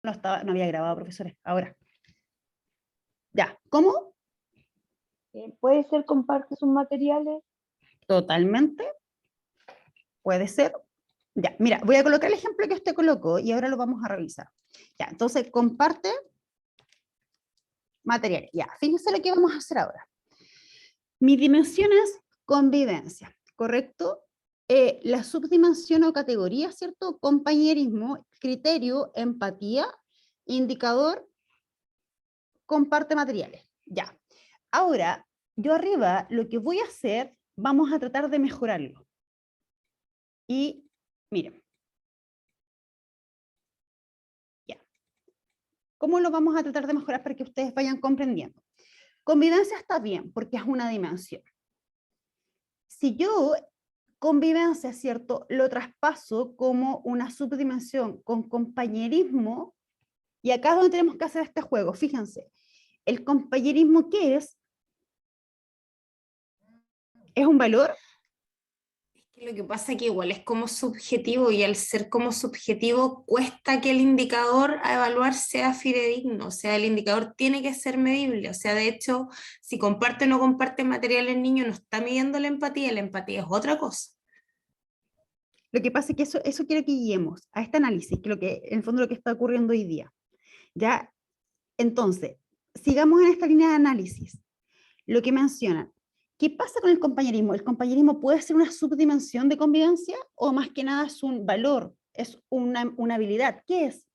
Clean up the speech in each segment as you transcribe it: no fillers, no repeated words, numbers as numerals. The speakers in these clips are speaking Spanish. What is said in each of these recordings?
No había grabado, profesores, ahora. Ya, ¿cómo? ¿Puede ser comparte sus materiales? Totalmente, puede ser. Ya, mira, voy a colocar el ejemplo que usted colocó y ahora lo vamos a revisar. Ya, entonces, comparte materiales. Ya, fíjense lo que vamos a hacer ahora. Mi dimensión es convivencia, ¿correcto? La subdimensión o categoría, ¿cierto? Compañerismo, criterio, empatía, indicador, comparte materiales. Ya. Ahora, yo arriba lo que voy a hacer, vamos a tratar de mejorarlo. Y miren. Ya. ¿Cómo lo vamos a tratar de mejorar para que ustedes vayan comprendiendo? Convivencia está bien, porque es una dimensión. Si yo convivencia, ¿cierto? Lo traspaso como una subdimensión con compañerismo, y acá es donde tenemos que hacer este juego, fíjense. ¿El compañerismo qué es? ¿Es un valor? Lo que pasa es que igual es como subjetivo y al ser como subjetivo cuesta que el indicador a evaluar sea fidedigno, o sea, el indicador tiene que ser medible, o sea, de hecho, si comparte o no comparte material el niño no está midiendo la empatía es otra cosa. Lo que pasa es que eso quiero que guiemos a este análisis, que lo que en el fondo lo que está ocurriendo hoy día. ¿Ya? Entonces, sigamos en esta línea de análisis. Lo que mencionan. ¿Qué pasa con el compañerismo? ¿El compañerismo puede ser una subdimensión de convivencia o más que nada es un valor, es una habilidad? ¿Qué es?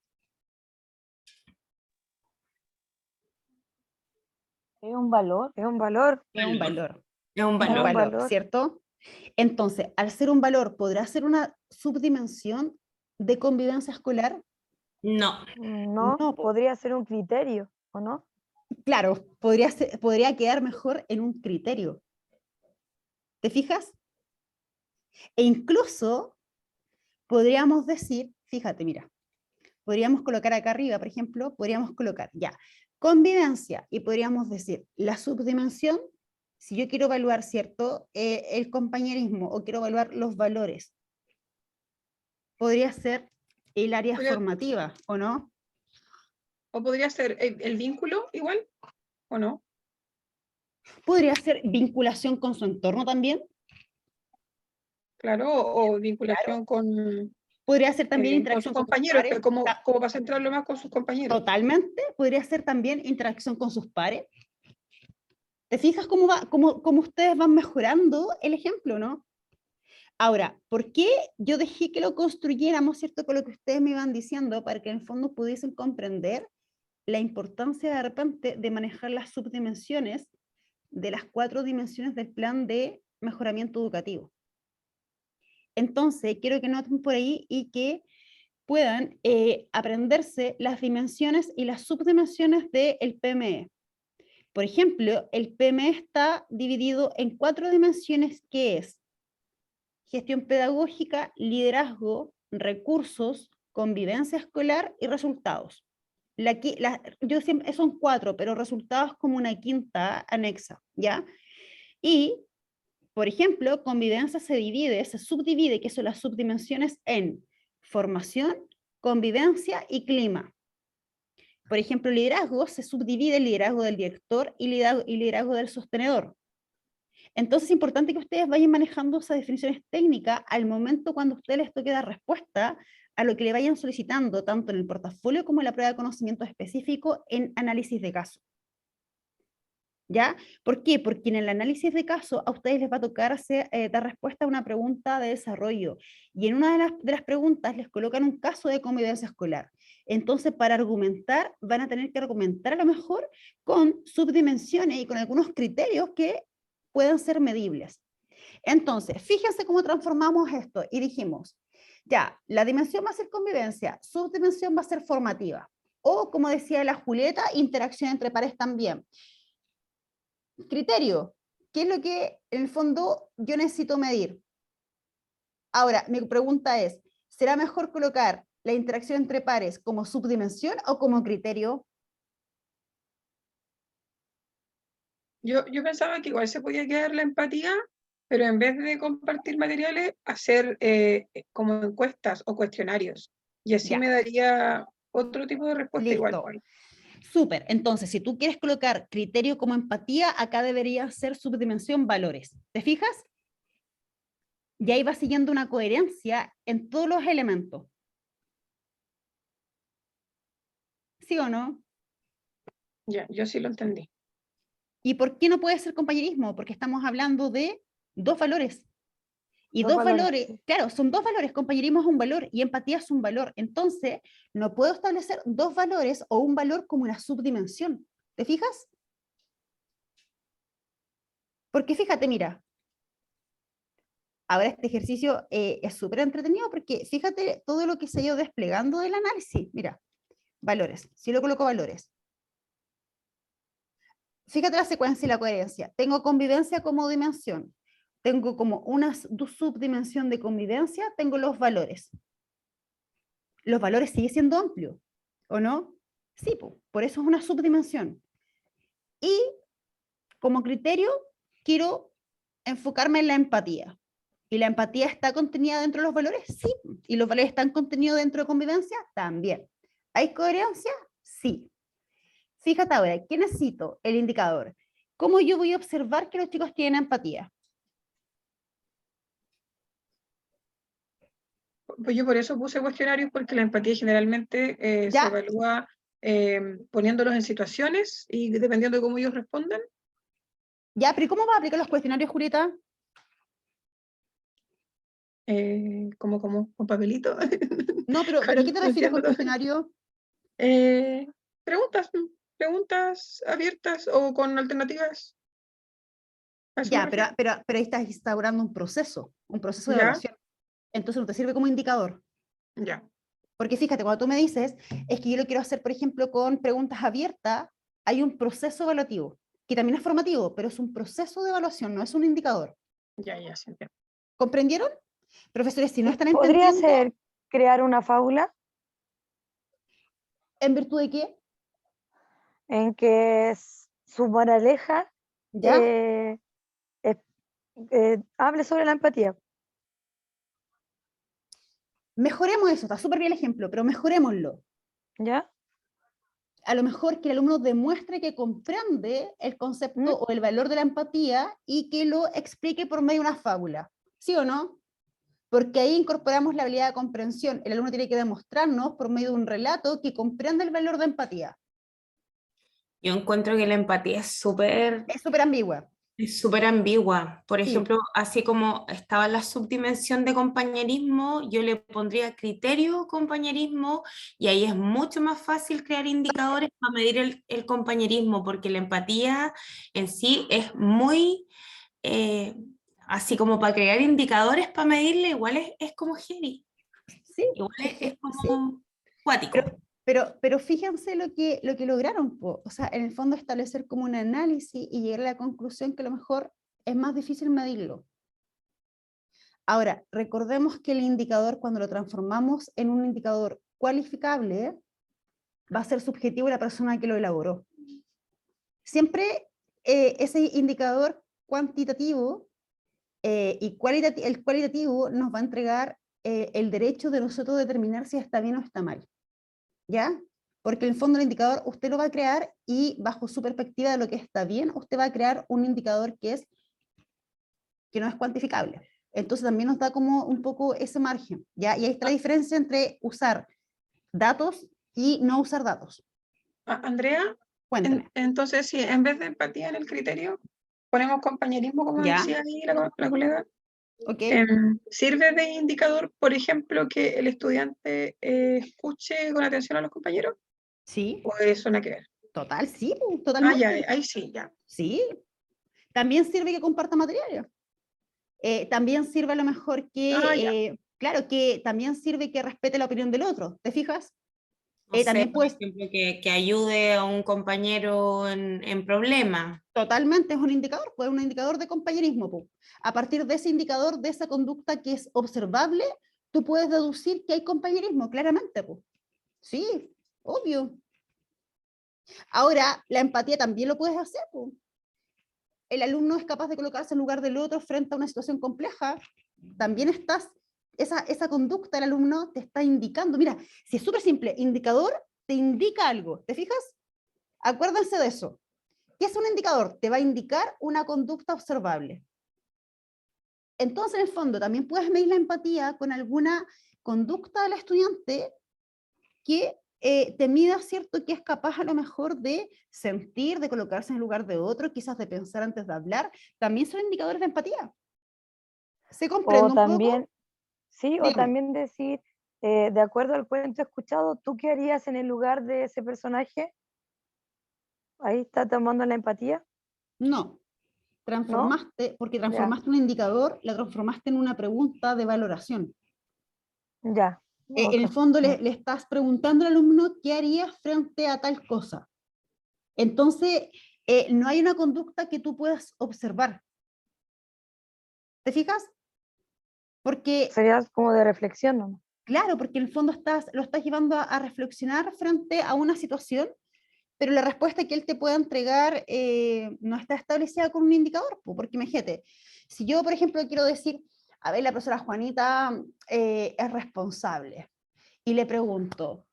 ¿Es un valor? Es un valor. Es un valor. Es un Es un valor. valor, ¿cierto? Entonces, al ser un valor, ¿podrá ser una subdimensión de convivencia escolar? No. No, No, podría ser un criterio, ¿o no? claro, podría quedar mejor en un criterio. ¿Te fijas? E incluso podríamos decir, fíjate, mira, podríamos colocar acá arriba, por ejemplo, podríamos colocar ya, convivencia, y podríamos decir, la subdimensión, si yo quiero evaluar, ¿cierto? El compañerismo o quiero evaluar los valores, podría ser el área formativa, ¿o no? ¿O podría ser el vínculo igual? ¿O no? Podría ser vinculación con su entorno también. Claro, o vinculación Podría ser también con interacción sus con sus compañeros, pares. como para centrarlo más con sus compañeros. Totalmente. Podría ser también interacción con sus pares. ¿Te fijas cómo ustedes van mejorando el ejemplo, no? Ahora, ¿por qué yo dejé que lo construyéramos, cierto, con lo que ustedes me iban diciendo, para que en el fondo pudiesen comprender la importancia de repente de manejar las subdimensiones de las 4 dimensiones del plan de mejoramiento educativo? Entonces, quiero que noten por ahí y que puedan aprenderse las dimensiones y las subdimensiones del PME. Por ejemplo, el PME está dividido en 4 dimensiones, que es gestión pedagógica, liderazgo, recursos, convivencia escolar y resultados. Yo siempre, son 4, pero resultados como una quinta anexa, ¿ya? Y, por ejemplo, convivencia se subdivide, que son las subdimensiones, en formación, convivencia y clima. Por ejemplo, liderazgo se subdivide en liderazgo del director y liderazgo del sostenedor. Entonces es importante que ustedes vayan manejando esas definiciones técnicas al momento cuando a ustedes les toque dar respuesta a lo que le vayan solicitando, tanto en el portafolio como en la prueba de conocimiento específico en análisis de caso. ¿Ya? ¿Por qué? Porque en el análisis de caso a ustedes les va a tocar dar respuesta a una pregunta de desarrollo, y en una de las preguntas les colocan un caso de convivencia escolar. Entonces, para argumentar, van a tener que argumentar a lo mejor con subdimensiones y con algunos criterios que puedan ser medibles. Entonces, fíjense cómo transformamos esto y dijimos, ya, la dimensión va a ser convivencia, subdimensión va a ser formativa, o como decía la Julieta, interacción entre pares también. Criterio, ¿qué es lo que en el fondo yo necesito medir? Ahora, mi pregunta es, ¿será mejor colocar la interacción entre pares como subdimensión o como criterio? Yo pensaba que igual se podía quedar la empatía, pero en vez de compartir materiales, hacer como encuestas o cuestionarios. Y así Ya. me daría otro tipo de respuesta igual. Listo. pues. Súper. Entonces, si tú quieres colocar criterio como empatía, acá debería ser subdimensión valores. ¿Te fijas? Y ahí va siguiendo una coherencia en todos los elementos. ¿Sí o no? Ya, yo sí lo entendí. ¿Y por qué no puede ser compañerismo? Porque estamos hablando de dos valores. Y Dos dos valores, valores, sí. claro, son dos valores, compañerismo es un valor y empatía es un valor. Entonces, no puedo establecer dos valores o un valor como una subdimensión. ¿Te fijas? Porque fíjate, mira, ahora este ejercicio es súper entretenido porque fíjate todo lo que se ha ido desplegando del análisis. Mira, valores, si lo coloco valores. Fíjate la secuencia y la coherencia. Tengo convivencia como dimensión. Tengo como una subdimensión de convivencia, tengo los valores. Los valores siguen siendo amplios, ¿o no? Sí, por eso es una subdimensión. Y como criterio, quiero enfocarme en la empatía. ¿Y la empatía está contenida dentro de los valores? Sí. ¿Y los valores están contenidos dentro de convivencia? También. ¿Hay coherencia? Sí. Fíjate ahora, ¿qué necesito? El indicador. ¿Cómo yo voy a observar que los chicos tienen empatía? Pues yo por eso puse cuestionarios, porque la empatía generalmente se Ya, evalúa poniéndolos en situaciones y dependiendo de cómo ellos respondan. ya, pero ¿y cómo va a aplicar los cuestionarios, Julieta? Como con papelito. No, pero ¿a qué te No refieres entiendo con todo. cuestionario? Preguntas, preguntas abiertas o con alternativas. A eso me Ya, refiero. pero ahí estás instaurando un proceso de Ya, evaluación. Entonces no te sirve como indicador. ya. Porque fíjate, cuando tú me dices, es que yo lo quiero hacer, por ejemplo, con preguntas abiertas, hay un proceso evaluativo, que también es formativo, pero es un proceso de evaluación, no es un indicador. Ya, sí entiendo. ¿Comprendieron? Profesores, si no están ¿Podría entendiendo, ser crear una fábula ¿en virtud de qué? en que su moraleja ¿Ya? eh, es- hable sobre la empatía? Mejoremos eso, está súper bien el ejemplo, pero mejorémoslo. ¿Ya? A lo mejor que el alumno demuestre que comprende el ¿Mm? concepto o el valor de la empatía y que lo explique por medio de una fábula. ¿Sí o no? Porque ahí incorporamos la habilidad de comprensión. El alumno tiene que demostrarnos por medio de un relato que comprende el valor de empatía. Yo encuentro que la empatía Es súper ambigua. es súper ambigua. Por Sí, ejemplo, así como estaba la subdimensión de compañerismo, yo le pondría criterio compañerismo y ahí es mucho más fácil crear indicadores para medir el compañerismo, porque la empatía en sí es muy, eh, así como para crear indicadores para medirle, igual es como heavy, sí, igual es sí. como cuático. Pero fíjense lo que lograron. O sea, en el fondo establecer como un análisis y llegar a la conclusión que a lo mejor es más difícil medirlo. Ahora, recordemos que el indicador, cuando lo transformamos en un indicador cualificable, va a ser subjetivo de la persona que lo elaboró. Siempre ese indicador cuantitativo y el cualitativo nos va a entregar el derecho de nosotros determinar si está bien o está mal. ¿Ya? Porque en el fondo el indicador usted lo va a crear y bajo su perspectiva de lo que está bien, usted va a crear un indicador que no es cuantificable. Entonces también nos da como un poco ese margen, ¿ya? Y ahí está la diferencia entre usar datos y no usar datos. Andrea, Cuénteme. entonces sí, en vez de empatía en el criterio, ponemos compañerismo, como ¿Ya? decía ahí la colega. ¿Ok? ¿Sirve de indicador, por ejemplo, que el estudiante escuche con atención a los compañeros? Sí, ¿O eso nada que ver? total, sí, Ya, totalmente. ahí sí, ya. Sí, también sirve que comparta materiales. También sirve a lo mejor Ya. claro, que también sirve que respete la opinión del otro, ¿te fijas? No sé, También por pues ejemplo, que ayude a un compañero en problemas. totalmente es un indicador, pues un indicador de compañerismo. Po. A partir de ese indicador, de esa conducta que es observable, tú puedes deducir que hay compañerismo, claramente. Po. Sí, obvio. Ahora, la empatía también lo puedes hacer. Po. El alumno es capaz de colocarse en lugar del otro frente a una situación compleja. También esa conducta del alumno te está indicando. Mira, si es súper simple, indicador te indica algo, ¿te fijas? Acuérdense de eso. ¿Qué es un indicador? Te va a indicar una conducta observable. Entonces, en el fondo, también puedes medir la empatía con alguna conducta del estudiante que te mida, ¿cierto?, que es capaz a lo mejor de sentir, de colocarse en el lugar de otro, quizás de pensar antes de hablar. También son indicadores de empatía. ¿Se comprende O un poco? también, sí, o Dígame. también decir, de acuerdo al cuento escuchado, ¿tú qué harías en el lugar de ese personaje? Ahí está tomando la empatía, No. ¿no? Transformaste, porque Ya, transformaste un indicador, la transformaste en una pregunta de valoración. ya, En ok. el fondo le estás preguntando al alumno qué haría frente a tal cosa. Entonces, no hay una conducta que tú puedas observar. ¿Te fijas? Porque, Sería como de reflexión, ¿no? claro, porque en el fondo lo estás llevando a reflexionar frente a una situación, pero la respuesta que él te pueda entregar no está establecida con un indicador. Porque imagínate, si yo, por ejemplo, quiero decir, a ver, la profesora Juanita es responsable, y le pregunto,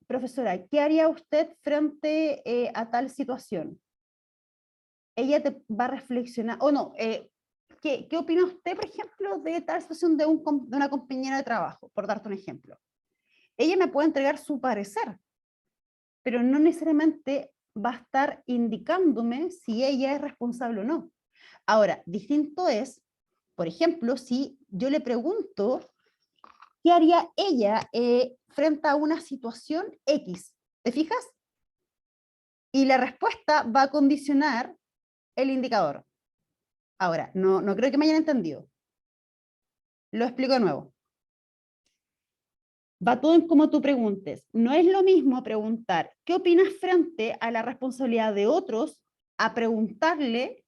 profesora, ¿qué haría usted frente a tal situación? Ella te va a reflexionar, o no, ¿qué opina usted, por ejemplo, de tal situación de una compañera de trabajo, por darte un ejemplo? Ella me puede entregar su parecer, pero no necesariamente va a estar indicándome si ella es responsable o no. Ahora, distinto es, por ejemplo, si yo le pregunto, ¿qué haría ella frente a una situación X? ¿Te fijas? Y la respuesta va a condicionar el indicador. Ahora, no creo que me hayan entendido. Lo explico de nuevo. Va todo en cómo tú preguntes. No es lo mismo preguntar, ¿qué opinas frente a la responsabilidad de otros? A preguntarle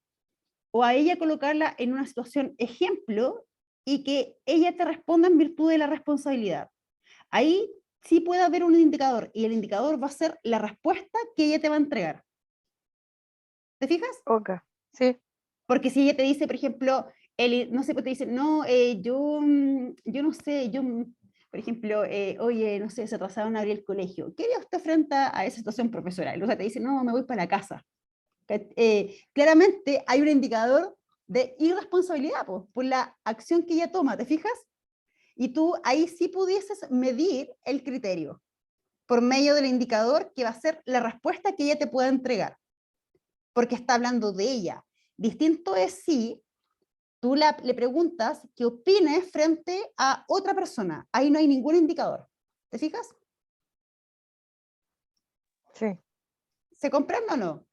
o a ella colocarla en una situación ejemplo y que ella te responda en virtud de la responsabilidad. Ahí sí puede haber un indicador y el indicador va a ser la respuesta que ella te va a entregar. ¿Te fijas? Ok, sí, Porque si ella te dice, por ejemplo, no sé, pues te dice, no, yo no sé, por ejemplo, oye, no sé, se atrasaron a abrir el colegio. ¿Qué haría usted frente a esa situación profesional? O sea, te dice, no, me voy para la casa. Claramente hay un indicador de irresponsabilidad por la acción que ella toma, ¿te fijas? Y tú ahí sí pudieses medir el criterio por medio del indicador que va a ser la respuesta que ella te pueda entregar, porque está hablando de ella. Distinto es si tú le preguntas qué opine frente a otra persona. Ahí no hay ningún indicador. ¿Te fijas? sí. ¿Se comprende o no?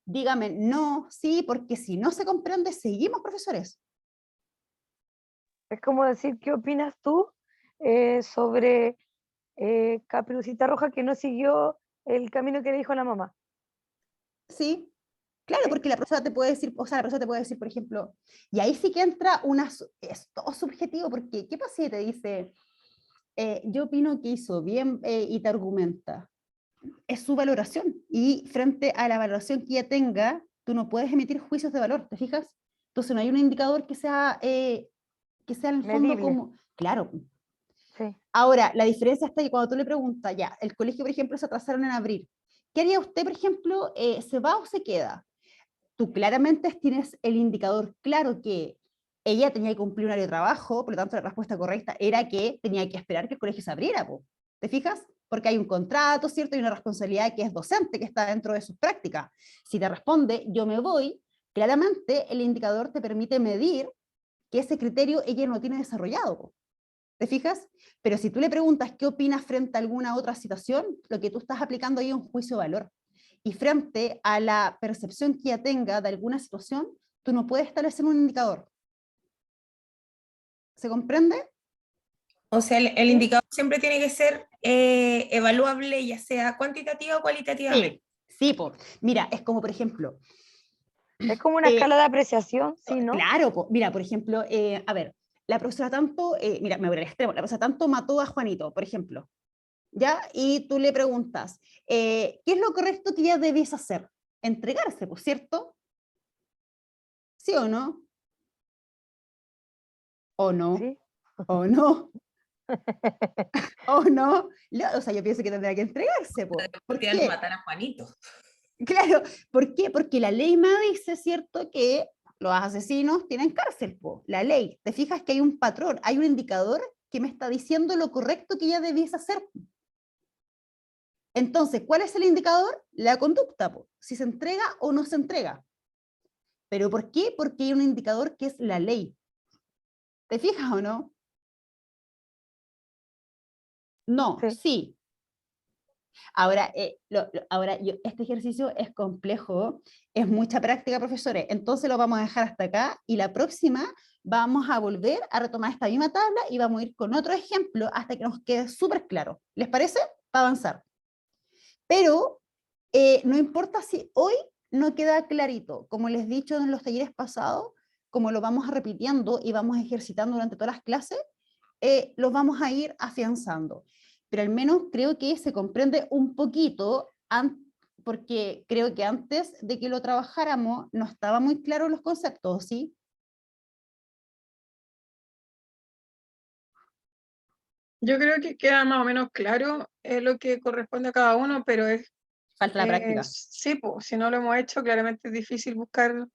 Dígame, no, sí, porque si no se comprende, seguimos, profesores. Es como decir, ¿qué opinas tú sobre Caperucita Roja que no siguió el camino que le dijo la mamá? Sí, claro, ¿Sí? porque la profesora te puede decir, o sea, la profesora te puede decir, por ejemplo, y ahí sí que entra es todo subjetivo, porque ¿qué pasa si te dice, yo opino que hizo bien y te argumenta? Es su valoración, y frente a la valoración que ella tenga, tú no puedes emitir juicios de valor, ¿te fijas? Entonces no hay un indicador que sea en el fondo Medible, como, claro. sí. Ahora, la diferencia está que cuando tú le preguntas, ya, el colegio, por ejemplo, se atrasaron en abrir, ¿qué haría usted, por ejemplo, se va o se queda? Tú claramente tienes el indicador claro que ella tenía que cumplir un horario de trabajo, por lo tanto la respuesta correcta era que tenía que esperar que el colegio se abriera, po. ¿Te fijas? Porque hay un contrato, ¿cierto? Y una responsabilidad que es docente, que está dentro de sus prácticas. Si te responde, yo me voy, claramente el indicador te permite medir que ese criterio ella no tiene desarrollado, po. ¿Te fijas? Pero si tú le preguntas qué opinas frente a alguna otra situación, lo que tú estás aplicando ahí es un juicio de valor. Y frente a la percepción que ella tenga de alguna situación, tú no puedes establecer un indicador. ¿Se comprende? O sea, el ¿Sí? indicador siempre tiene que ser evaluable, ya sea cuantitativa o cualitativamente. Sí, sí, po. Mira, es como por ejemplo, Es como una eh, escala de apreciación, ¿sí, no? claro, po. Mira, por ejemplo, a ver, la profesora tanto, mira, me voy al extremo, la profesora tanto mató a Juanito, por ejemplo, ¿ya? Y tú le preguntas, ¿qué es lo correcto que ella debiese hacer? Entregarse, pues, ¿cierto? ¿Sí o no? ¿O no? Sí, ¿O no? ¿O no? O sea, yo pienso que tendrá que entregarse, po. ¿Por Podrían qué? matar a Juanito. Claro, ¿por qué? Porque la ley me dice, ¿cierto?, que los asesinos tienen cárcel, po. La ley. ¿Te fijas que hay un patrón, hay un indicador que me está diciendo lo correcto que ella debiese hacer? Entonces, ¿cuál es el indicador? La conducta, po. Si se entrega o no se entrega. ¿Pero por qué? Porque hay un indicador que es la ley. ¿Te fijas o no? No, Sí. sí. Ahora, este ejercicio es complejo, es mucha práctica, profesores, entonces lo vamos a dejar hasta acá y la próxima vamos a volver a retomar esta misma tabla y vamos a ir con otro ejemplo hasta que nos quede súper claro. ¿Les parece? Para avanzar. Pero no importa si hoy no queda clarito, como les he dicho en los talleres pasados, como lo vamos repitiendo y vamos ejercitando durante todas las clases, los vamos a ir afianzando. Pero al menos creo que se comprende un poquito, porque creo que antes de que lo trabajáramos no estaba muy claro los conceptos, ¿sí? Yo creo que queda más o menos claro lo que corresponde a cada uno, pero Falta la práctica. sí, pues, si no lo hemos hecho, claramente es difícil buscar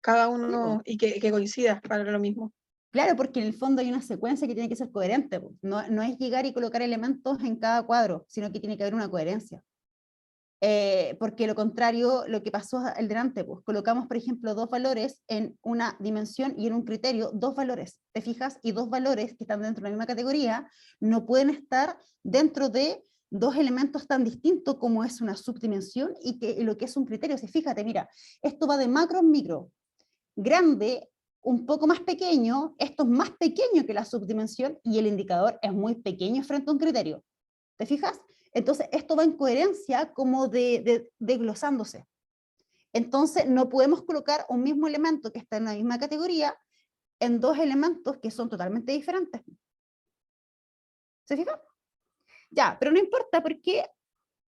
cada Sí, uno po. y que coincida para lo mismo. Claro, porque en el fondo hay una secuencia que tiene que ser coherente, po. No, no es llegar y colocar elementos en cada cuadro, sino que tiene que haber una coherencia. Porque lo contrario, lo que pasó al delante, pues colocamos, por ejemplo, dos valores en una dimensión y en un criterio, dos valores, ¿te fijas? Y dos valores que están dentro de la misma categoría no pueden estar dentro de dos elementos tan distintos como es una subdimensión y lo que es un criterio. Si fíjate, mira, esto va de macro en micro, grande, un poco más pequeño, esto es más pequeño que la subdimensión y el indicador es muy pequeño frente a un criterio. ¿Te fijas? Entonces, esto va en coherencia como desglosándose. Entonces, no podemos colocar un mismo elemento que está en la misma categoría en dos elementos que son totalmente diferentes. ¿Se fijan? Ya, pero no importa porque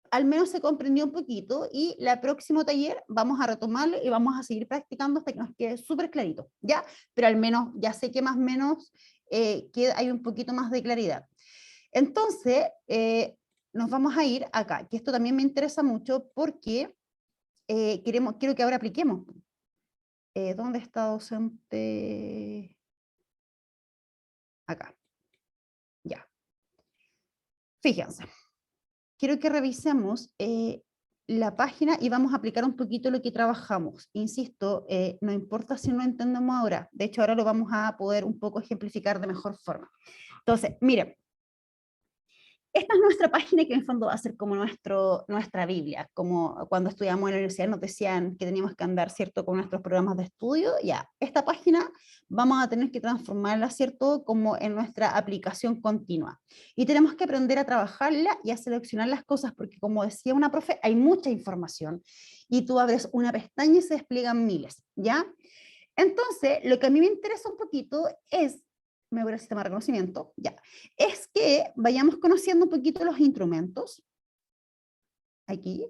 al menos se comprendió un poquito y el próximo taller vamos a retomarlo y vamos a seguir practicando hasta que nos quede súper clarito, ¿ya? Pero al menos ya sé que más o menos hay un poquito más de claridad. Entonces, nos vamos a ir acá, que esto también me interesa mucho porque quiero que ahora apliquemos. ¿Dónde está docente? Acá. Ya. Fíjense. Quiero que revisemos la página y vamos a aplicar un poquito lo que trabajamos. Insisto, no importa si no lo entendemos ahora. De hecho, ahora lo vamos a poder un poco ejemplificar de mejor forma. Entonces, miren. Esta es nuestra página que en el fondo va a ser como nuestra Biblia, como cuando estudiamos en la universidad nos decían que teníamos que andar, ¿cierto?, con nuestros programas de estudio, ya, esta página vamos a tener que transformarla, ¿cierto?, como en nuestra aplicación continua. Y tenemos que aprender a trabajarla y a seleccionar las cosas, porque como decía una profe, hay mucha información, y tú abres una pestaña y se despliegan miles, ¿ya? Entonces, lo que a mí me interesa un poquito es me voy al sistema de reconocimiento, ya, es que vayamos conociendo un poquito los instrumentos, aquí,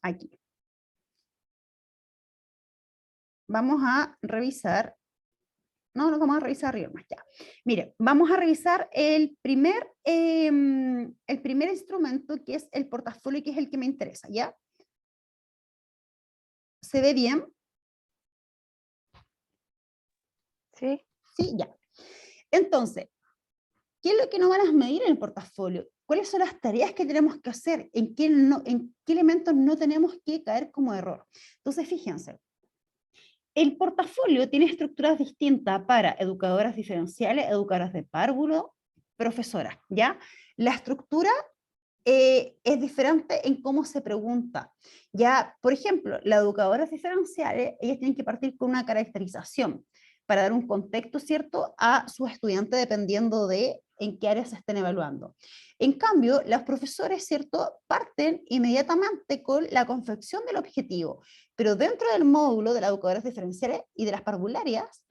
aquí. Vamos a revisar, no, nos vamos a revisar arriba más, ya. Mire, vamos a revisar el primer instrumento que es el portafolio, que es el que me interesa, ¿ya? ¿Se ve bien? Sí. Sí, ya. Entonces, ¿qué es lo que nos van a medir en el portafolio? ¿Cuáles son las tareas que tenemos que hacer? ¿En qué elementos no tenemos que caer como error? Entonces, fíjense, el portafolio tiene estructuras distintas para educadoras diferenciales, educadoras de párvulo, profesoras, ¿ya? La estructura es diferente en cómo se pregunta. Ya, por ejemplo, las educadoras diferenciales, ellas tienen que partir con una caracterización para dar un contexto, ¿cierto?, a sus estudiantes dependiendo de en qué áreas se estén evaluando. En cambio, los profesores, ¿cierto?, parten inmediatamente con la confección del objetivo, pero dentro del módulo de las educadoras diferenciales y de las parvularias,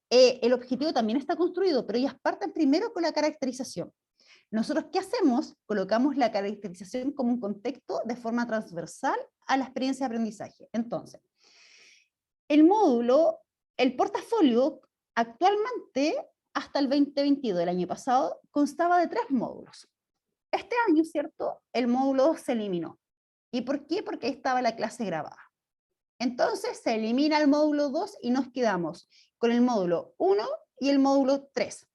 el objetivo también está construido, pero ellas parten primero con la caracterización. Nosotros, ¿qué hacemos? Colocamos la caracterización como un contexto de forma transversal a la experiencia de aprendizaje. Entonces, el módulo, el portafolio, actualmente hasta el 2022, el año pasado, constaba de 3 módulos. Este año, ¿cierto? El módulo 2 se eliminó. ¿Y por qué? Porque ahí estaba la clase grabada. Entonces se elimina el módulo 2 y nos quedamos con el módulo 1 y el módulo 3.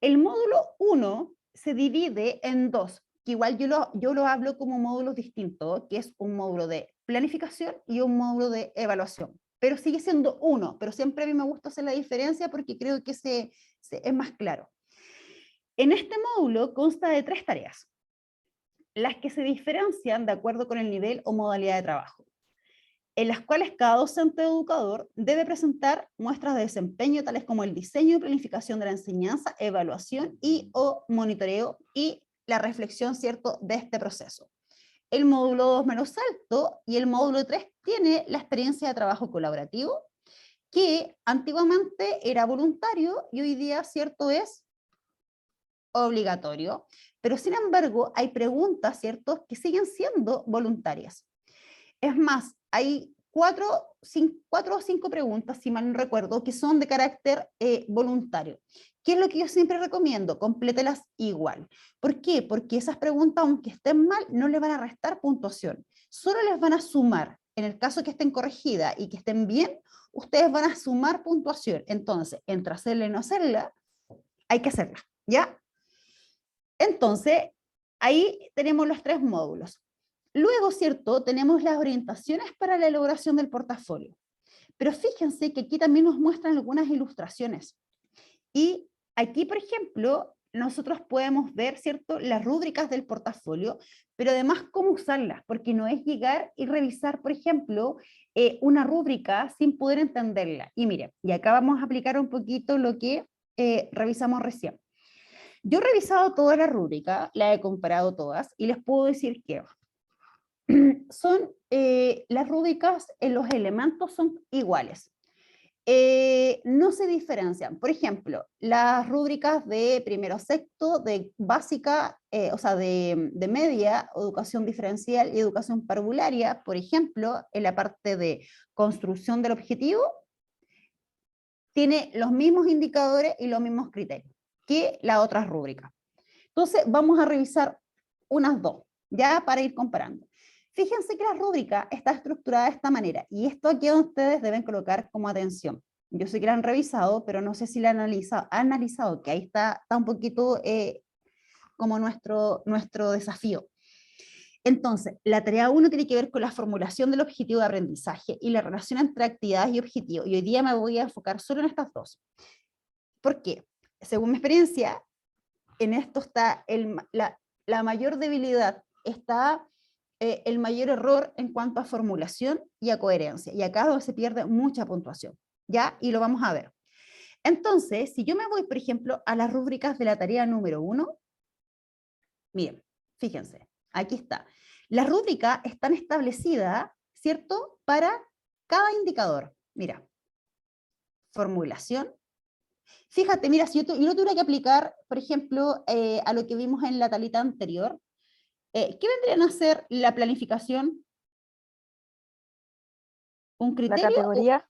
El módulo 1 se divide en 2, que igual yo lo hablo como módulos distintos, que es un módulo de planificación y un módulo de evaluación. Pero sigue siendo uno, pero siempre a mí me gusta hacer la diferencia porque creo que es más claro. En este módulo consta de 3 tareas, las que se diferencian de acuerdo con el nivel o modalidad de trabajo, en las cuales cada docente o educador debe presentar muestras de desempeño, tales como el diseño y planificación de la enseñanza, evaluación y o monitoreo y la reflexión, ¿cierto?, de este proceso. El módulo 2 menos alto y el módulo 3 tiene la experiencia de trabajo colaborativo, que antiguamente era voluntario y hoy día, ¿cierto?, es obligatorio, pero sin embargo hay preguntas, ¿cierto?, que siguen siendo voluntarias. Es más, hay 4 o 5 preguntas, si mal no recuerdo, que son de carácter voluntario. ¿Qué es lo que yo siempre recomiendo? Complételas igual. ¿Por qué? Porque esas preguntas, aunque estén mal, no le van a restar puntuación. Solo les van a sumar. En el caso que estén corregidas y que estén bien, ustedes van a sumar puntuación. Entonces, entre hacerla y no hacerla, hay que hacerla, ¿ya? Entonces, ahí tenemos los 3 módulos. Luego, ¿cierto? Tenemos las orientaciones para la elaboración del portafolio. Pero fíjense que aquí también nos muestran algunas ilustraciones. Y aquí, por ejemplo, nosotros podemos ver, ¿cierto?, las rúbricas del portafolio, pero además cómo usarlas, porque no es llegar y revisar, por ejemplo, una rúbrica sin poder entenderla. Y miren, y acá vamos a aplicar un poquito lo que revisamos recién. Yo he revisado toda la rúbrica, la he comparado todas, y les puedo decir que son las rúbricas, los elementos son iguales. No se diferencian. Por ejemplo, las rúbricas de primero a sexto, de básica, o sea, de media, educación diferencial y educación parvularia, por ejemplo, en la parte de construcción del objetivo, tiene los mismos indicadores y los mismos criterios que la otra rúbrica. Entonces, vamos a revisar unas 2, ya para ir comparando. Fíjense que la rúbrica está estructurada de esta manera, y esto aquí ustedes deben colocar como atención. Yo sé que la han revisado, pero no sé si la han analizado, que ahí está un poquito como nuestro desafío. Entonces, la tarea 1 tiene que ver con la formulación del objetivo de aprendizaje y la relación entre actividades y objetivos, y hoy día me voy a enfocar solo en estas 2. ¿Por qué? Según mi experiencia, en esto está la mayor debilidad, está el mayor error en cuanto a formulación y a coherencia. Y acá se pierde mucha puntuación, ¿ya? Y lo vamos a ver. Entonces, si yo me voy, por ejemplo, a las rúbricas de la tarea número 1, miren, fíjense, aquí está. Las rúbricas están establecidas, ¿cierto?, para cada indicador. Mira, formulación. Fíjate, mira, si yo no tuviera que aplicar, por ejemplo, a lo que vimos en la tablita anterior, ¿qué vendrían a ser la planificación? ¿Un La criterio? categoría,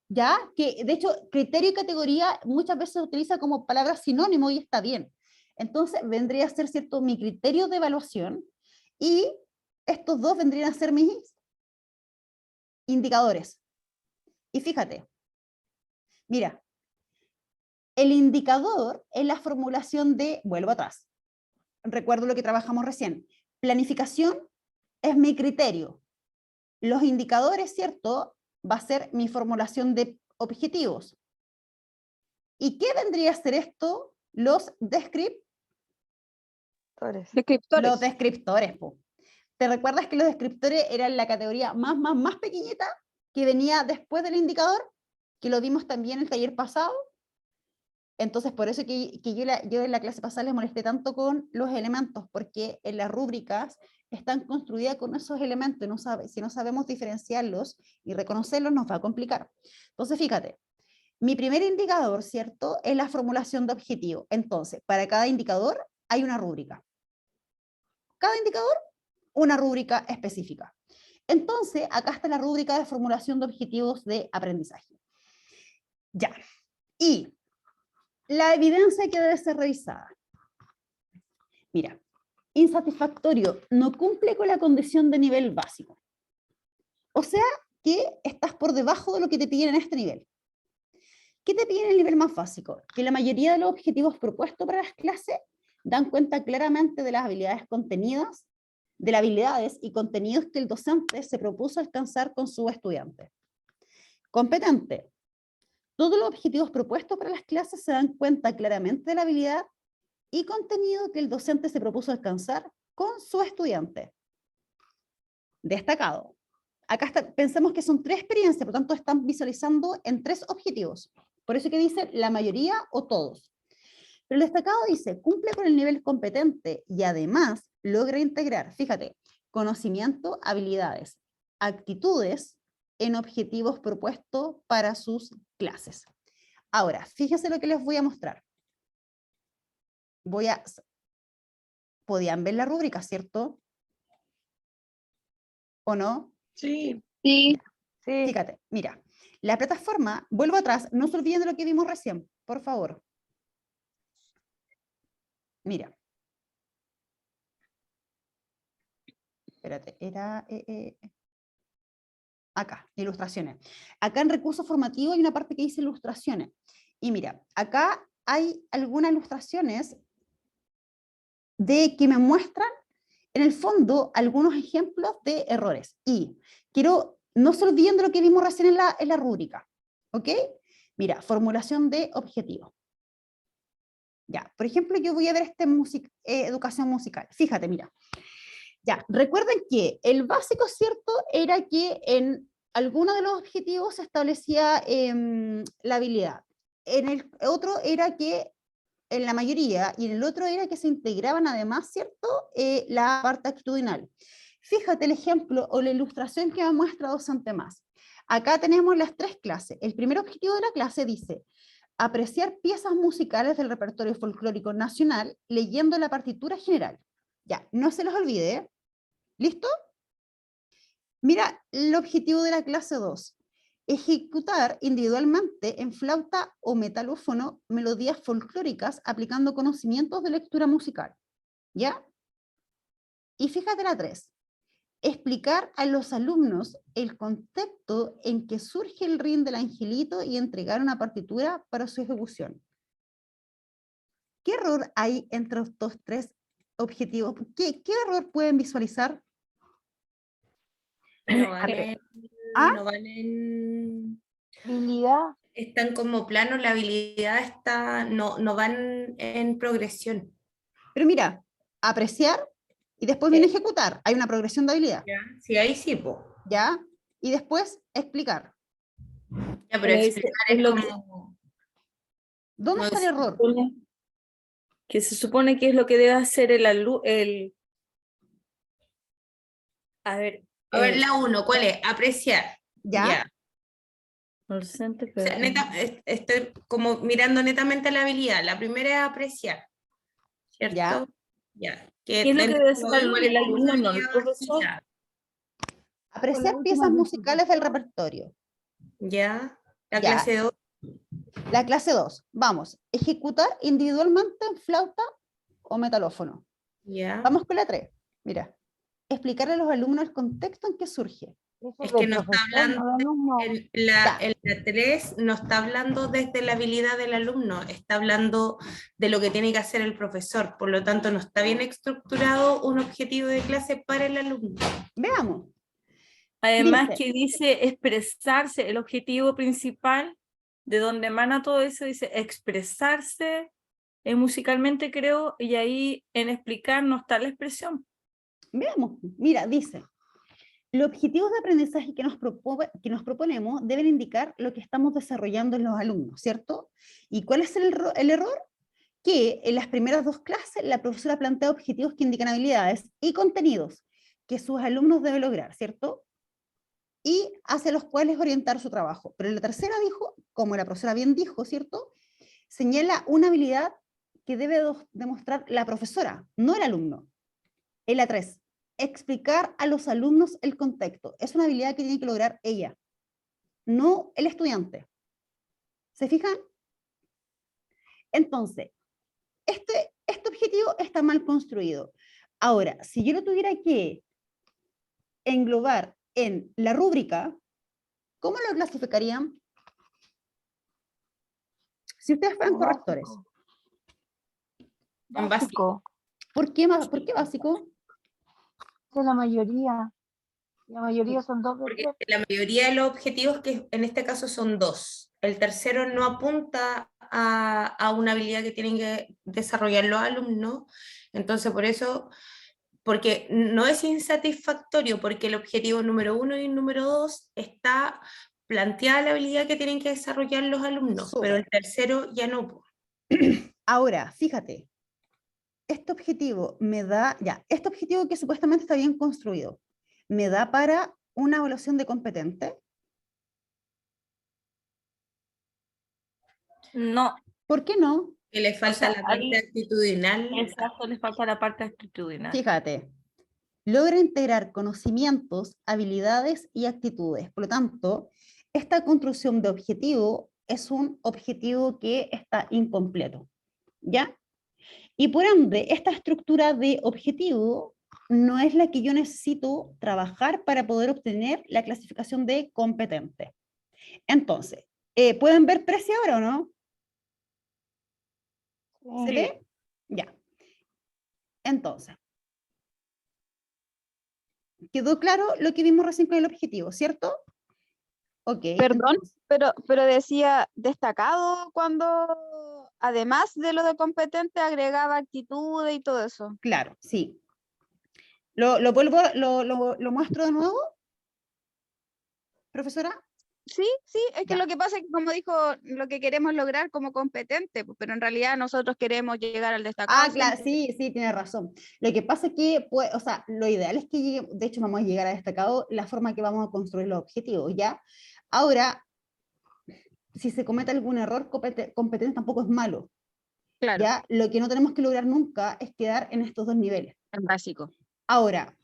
Ya, que de hecho, criterio y categoría muchas veces se utiliza como palabra sinónimo y está bien. Entonces, vendría a ser, ¿cierto?, mi criterio de evaluación, y estos 2 vendrían a ser mis indicadores. Y fíjate, mira, el indicador es la formulación de, vuelvo atrás, recuerdo lo que trabajamos recién, planificación es mi criterio, los indicadores, ¿cierto?, va a ser mi formulación de objetivos. ¿Y qué vendría a ser esto? Los descriptores. Los descriptores, po. ¿Te recuerdas que los descriptores eran la categoría más pequeñita que venía después del indicador? Que lo vimos también el taller pasado. Entonces, por eso que yo en la clase pasada les molesté tanto con los elementos, porque en las rúbricas están construidas con esos elementos, y si no sabemos diferenciarlos y reconocerlos, nos va a complicar. Entonces, fíjate, mi primer indicador, ¿cierto?, es la formulación de objetivo. Entonces, para cada indicador hay una rúbrica. Cada indicador, una rúbrica específica. Entonces, acá está la rúbrica de formulación de objetivos de aprendizaje. Ya. Y la evidencia que debe ser revisada. Mira, insatisfactorio, no cumple con la condición de nivel básico. O sea, que estás por debajo de lo que te piden en este nivel. ¿Qué te piden en el nivel más básico? Que la mayoría de los objetivos propuestos para las clases dan cuenta claramente de las habilidades contenidas, de las habilidades y contenidos que el docente se propuso alcanzar con su estudiante. Competente. Todos los objetivos propuestos para las clases se dan cuenta claramente de la habilidad y contenido que el docente se propuso alcanzar con su estudiante. Destacado. Acá pensemos que son 3 experiencias, por lo tanto están visualizando en 3 objetivos. Por eso que dice la mayoría o todos. Pero el destacado dice, cumple con el nivel competente y además logra integrar, fíjate, conocimiento, habilidades, actitudes en objetivos propuestos para sus clases. Ahora, fíjense lo que les voy a mostrar. ¿Podían ver la rúbrica, cierto? ¿O no? Sí. Sí. Fíjate, mira, la plataforma, vuelvo atrás, no se olviden de lo que vimos recién, por favor. Mira. Espérate, era... acá, ilustraciones. Acá en recursos formativos hay una parte que dice ilustraciones. Y mira, acá hay algunas ilustraciones que me muestran, en el fondo, algunos ejemplos de errores. Y quiero, no se olviden de lo que vimos recién en la rúbrica. ¿Ok? Mira, formulación de objetivos. Ya, por ejemplo, yo voy a ver educación musical. Fíjate, mira. Ya, recuerden que el básico, ¿cierto?, era que en alguno de los objetivos se establecía la habilidad. En el otro era que, en la mayoría, y en el otro era que se integraban además, ¿cierto?, la parte actitudinal. Fíjate el ejemplo o la ilustración que me muestra docente más. Acá tenemos las 3 clases. El primer objetivo de la clase dice, apreciar piezas musicales del repertorio folclórico nacional leyendo la partitura general. Ya, no se les olvide. ¿Listo? Mira el objetivo de la clase 2. Ejecutar individualmente en flauta o metalófono melodías folclóricas aplicando conocimientos de lectura musical. ¿Ya? Y fíjate la 3. Explicar a los alumnos el contexto en que surge el ring del angelito y entregar una partitura para su ejecución. ¿Qué error hay entre estos 3 objetivos? ¿Qué error pueden visualizar? No van en, ¿Ah? no van en- Habilidad. están como plano, la habilidad está, no van en progresión. Pero mira, apreciar y después viene ejecutar. Hay una progresión de habilidad. ¿Ya? Sí, ahí sí, po. ¿Ya? Y después explicar. Ya, pero Pero explicar es es lo que como... ¿Dónde está el error? que se supone que es lo que debe hacer el a ver, A ver, la 1, ¿cuál es? Apreciar. ¿Ya? Ya. docente, O sea, estoy como mirando netamente la habilidad. La primera es apreciar, ¿cierto? ¿Ya? Ya. ¿qué es lo que dentro debe como hacer igual es el como una alumno, no el habilidad profesor? bajita. Apreciar piezas musicales del repertorio. Ya. La Ya. clase 2. La clase 2. Vamos. Ejecutar individualmente en flauta o metalófono. Ya. Vamos con la 3. Mira. Explicarle a los alumnos el contexto en que surge. Es que no está hablando, en la 3 no está hablando desde la habilidad del alumno, está hablando de lo que tiene que hacer el profesor, por lo tanto no está bien estructurado un objetivo de clase para el alumno. Veamos. Además Dice, que dice expresarse, el objetivo principal, de donde emana todo eso, dice expresarse musicalmente, creo, y ahí en explicar no está la expresión. veamos. Mira, dice. Los objetivos de aprendizaje que nos proponemos deben indicar lo que estamos desarrollando en los alumnos, ¿cierto? ¿Y cuál es el error? Que en las primeras 2 clases la profesora plantea objetivos que indican habilidades y contenidos que sus alumnos deben lograr, ¿cierto? Y hacia los cuales orientar su trabajo. Pero en la tercera dijo, como la profesora bien dijo, ¿cierto? Señala una habilidad que debe demostrar la profesora, no el alumno. En la 3, explicar a los alumnos el contexto. Es una habilidad que tiene que lograr ella, no el estudiante. ¿Se fijan? Entonces, este objetivo está mal construido. Ahora, si yo lo tuviera que englobar en la rúbrica, ¿cómo lo clasificarían? Si ustedes fueran correctores. En básico. ¿Por qué básico? De la mayoría. La mayoría son 2 de Porque 3. la mayoría de los objetivos, que en este caso son 2, el tercero no apunta a una habilidad que tienen que desarrollar los alumnos, entonces por eso, porque no es insatisfactorio, porque el objetivo número 1 y el número 2 está planteada la habilidad que tienen que desarrollar los alumnos, Súper. pero el tercero ya no. Po. Ahora, fíjate, este objetivo me da, este objetivo que supuestamente está bien construido, ¿me da para una evaluación de competente? No, ¿Por qué no? Que le falta la parte ahí- actitudinal. exacto, les falta la parte actitudinal. Fíjate, logra integrar conocimientos, habilidades y actitudes. Por lo tanto, esta construcción de objetivo es un objetivo que está incompleto, ¿ya? Y por ende, esta estructura de objetivo no es la que yo necesito trabajar para poder obtener la clasificación de competente. Entonces, ¿pueden ver precio ahora o no? ¿Se Sí. ve? Ya. Entonces, quedó claro lo que vimos recién con el objetivo, ¿cierto? Ok. Perdón, entonces, pero decía destacado cuando, además de lo de competente, agregaba actitudes y todo eso. claro, sí. ¿Lo muestro de nuevo, profesora? Sí, es que Ya. lo que pasa es que, como dijo, lo que queremos lograr como competente, pues, pero en realidad nosotros queremos llegar al destacado. Claro, siempre. sí, tiene razón. Lo que pasa es que, pues, o sea, lo ideal es que llegue, de hecho vamos a llegar a destacado la forma que vamos a construir los objetivos, ¿ya? Ahora, si se comete algún error, competente tampoco es malo, Claro, ¿ya? Lo que no tenemos que lograr nunca es quedar en estos dos niveles. en básico. Ahora,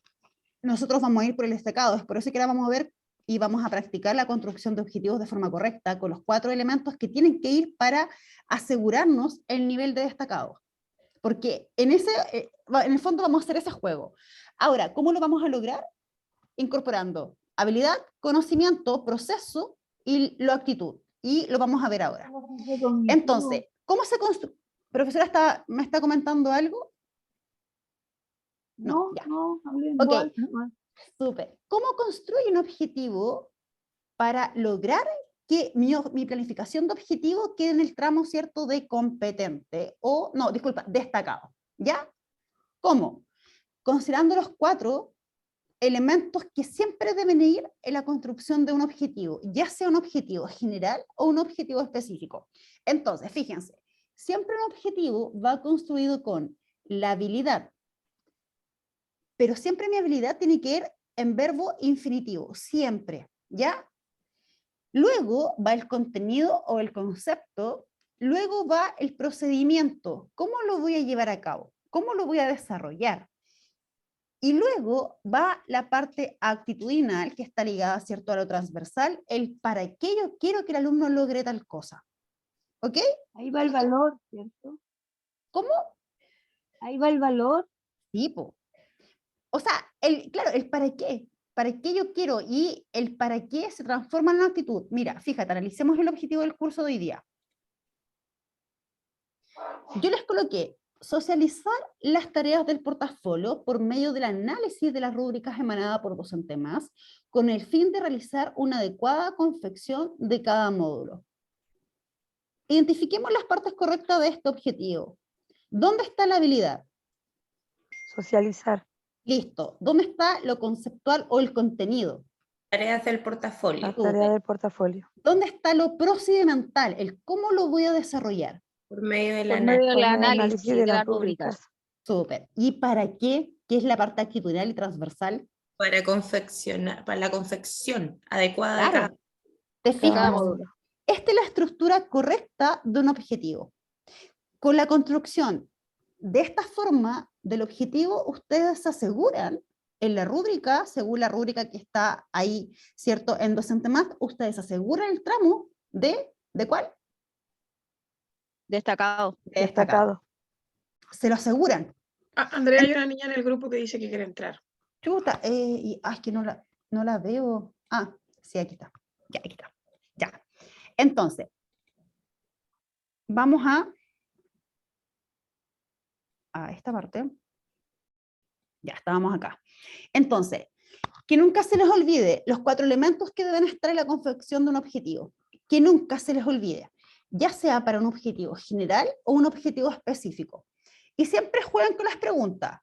nosotros vamos a ir por el destacado, es por eso que ahora vamos a ver y vamos a practicar la construcción de objetivos de forma correcta, con los 4 elementos que tienen que ir para asegurarnos el nivel de destacado. Porque en el fondo vamos a hacer ese juego. Ahora, ¿cómo lo vamos a lograr? Incorporando habilidad, conocimiento, proceso y la actitud. Y lo vamos a ver ahora. Entonces, ¿cómo se construye? ¿Profesora me está comentando algo? No, ya. hablé Ok. igual. Súper. ¿Cómo construye un objetivo para lograr que mi planificación de objetivo quede en el tramo, ¿cierto?, de competente, o, no, disculpa, destacado, ¿ya? ¿Cómo? Considerando los 4 elementos que siempre deben ir en la construcción de un objetivo, ya sea un objetivo general o un objetivo específico. Entonces, fíjense, siempre un objetivo va construido con la habilidad, pero siempre mi habilidad tiene que ir en verbo infinitivo, siempre, ¿ya? Luego va el contenido o el concepto, luego va el procedimiento, ¿cómo lo voy a llevar a cabo? ¿Cómo lo voy a desarrollar? Y luego va la parte actitudinal, que está ligada, ¿cierto?, a lo transversal, el para qué yo quiero que el alumno logre tal cosa. ¿Ok? Ahí va el valor, ¿cierto? ¿Cómo? Ahí va el valor. Tipo. O sea, claro, el para qué yo quiero, y el para qué se transforma en una actitud. Mira, fíjate, analicemos el objetivo del curso de hoy día. Yo les coloqué socializar las tareas del portafolio por medio del análisis de las rúbricas emanadas por docente más, con el fin de realizar una adecuada confección de cada módulo. Identifiquemos las partes correctas de este objetivo. ¿Dónde está la habilidad? Socializar. Listo. ¿Dónde está lo conceptual o el contenido? Tareas del portafolio. La tarea del portafolio. ¿Dónde está lo procedimental? El cómo lo voy a desarrollar. Por medio del Por análisis. medio del Con el análisis de las rúbricas. rúbricas. Súper. ¿Y para qué? ¿Qué es la parte actitudinal y transversal? Para confeccionar, para la confección adecuada de cada. Claro. ¿Te Cada fijas? módulo. Esta es la estructura correcta de un objetivo. Con la construcción de esta forma del objetivo, ustedes se aseguran en la rúbrica, según la rúbrica que está ahí, ¿cierto?, en Docente Más, ustedes aseguran el tramo ¿de cuál? Destacado. Destacado. Se lo aseguran. Andrea, hay una niña en el grupo que dice que quiere entrar. Chuta, es que no la veo. Ah, sí, aquí está. Ya, aquí está. Ya. Entonces, vamos a esta parte. Ya, estábamos acá. Entonces, que nunca se les olvide los 4 elementos que deben estar en la confección de un objetivo. Que nunca se les olvide, ya sea para un objetivo general o un objetivo específico. Y siempre jueguen con las preguntas.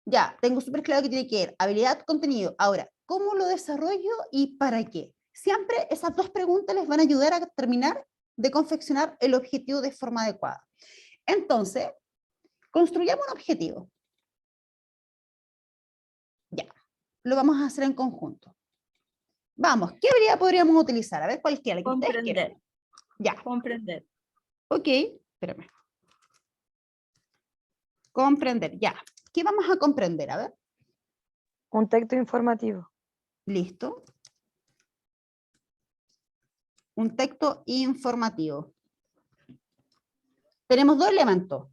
Ya, tengo súper claro que tiene que ir habilidad, contenido. Ahora, ¿cómo lo desarrollo y para qué? Siempre esas 2 preguntas les van a ayudar a terminar de confeccionar el objetivo de forma adecuada. Entonces, construyamos un objetivo. Ya, lo vamos a hacer en conjunto. Vamos, ¿qué habilidad podríamos utilizar? A ver, cualquiera, la que ustedes quieran. Comprender. Ya, Comprender. ok, espérame. Comprender, ya. ¿Qué vamos a comprender? A ver, Un texto informativo. listo. Un texto informativo. Tenemos 2 elementos.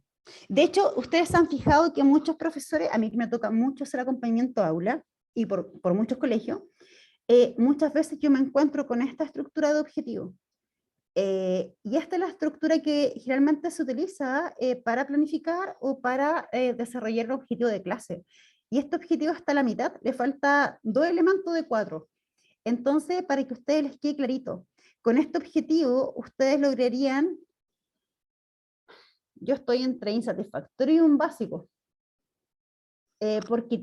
De hecho, ustedes se han fijado que muchos profesores, a mí me toca mucho hacer acompañamiento aula, y por muchos colegios, muchas veces yo me encuentro con esta estructura de objetivo. Y esta es la estructura que generalmente se utiliza para planificar o para desarrollar el objetivo de clase. Y este objetivo está a la mitad, le falta 2 elementos de 4. Entonces, para que a ustedes les quede clarito, con este objetivo ustedes lograrían, yo estoy entre insatisfactorio y un básico, porque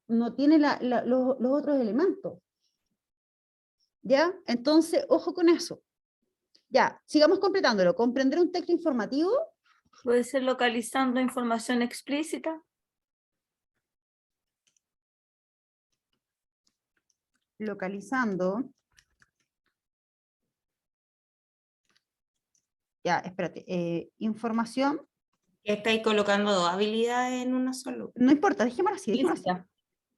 no tiene los otros elementos. ¿Ya? Entonces, ojo con eso. Ya, sigamos completándolo. Comprender un texto informativo. Puede ser localizando información explícita. Localizando. Ya, espérate. Información. Estáis colocando 2 habilidades en una sola. No importa, dejémoslo así, dejémoslo así. Lista.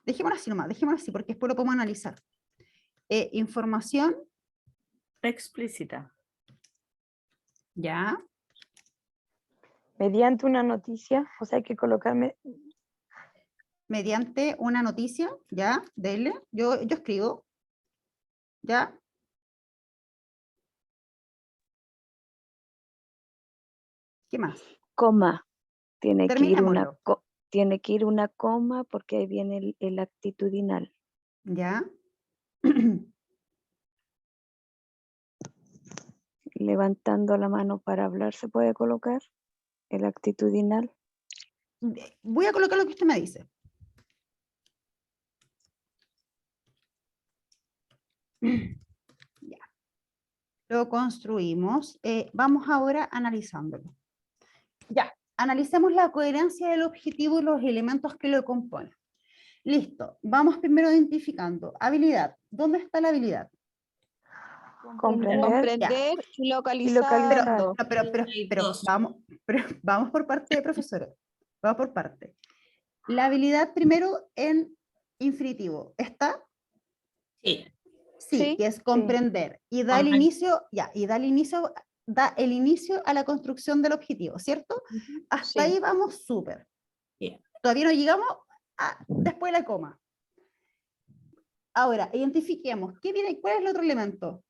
Dejémoslo así nomás, dejémoslo así, porque después lo podemos analizar. Información. Explícita. Ya. Mediante una noticia, o sea, hay que colocarme Mediante una noticia. Ya, dele. Yo escribo. Ya. ¿Qué más? coma. Tiene que ir Terminémoslo. tiene que ir una coma porque ahí viene el actitudinal. Ya. Levantando la mano para hablar, ¿se puede colocar el actitudinal? Voy a colocar lo que usted me dice. Ya. Lo construimos. Vamos ahora analizándolo. Ya, analicemos la coherencia del objetivo y los elementos que lo componen. Listo. Vamos primero identificando. Habilidad. ¿Dónde está la habilidad? Comprender. Comprender y localizar. localizando. Pero vamos por parte, profesores. Vamos por parte. La habilidad primero en infinitivo. ¿Está? Sí. Sí, Sí. que es comprender. Y da el inicio a la construcción del objetivo, ¿cierto? Hasta Sí. ahí vamos súper. Bien. Todavía no llegamos después de la coma. Ahora, identifiquemos. ¿Cuál es el otro elemento?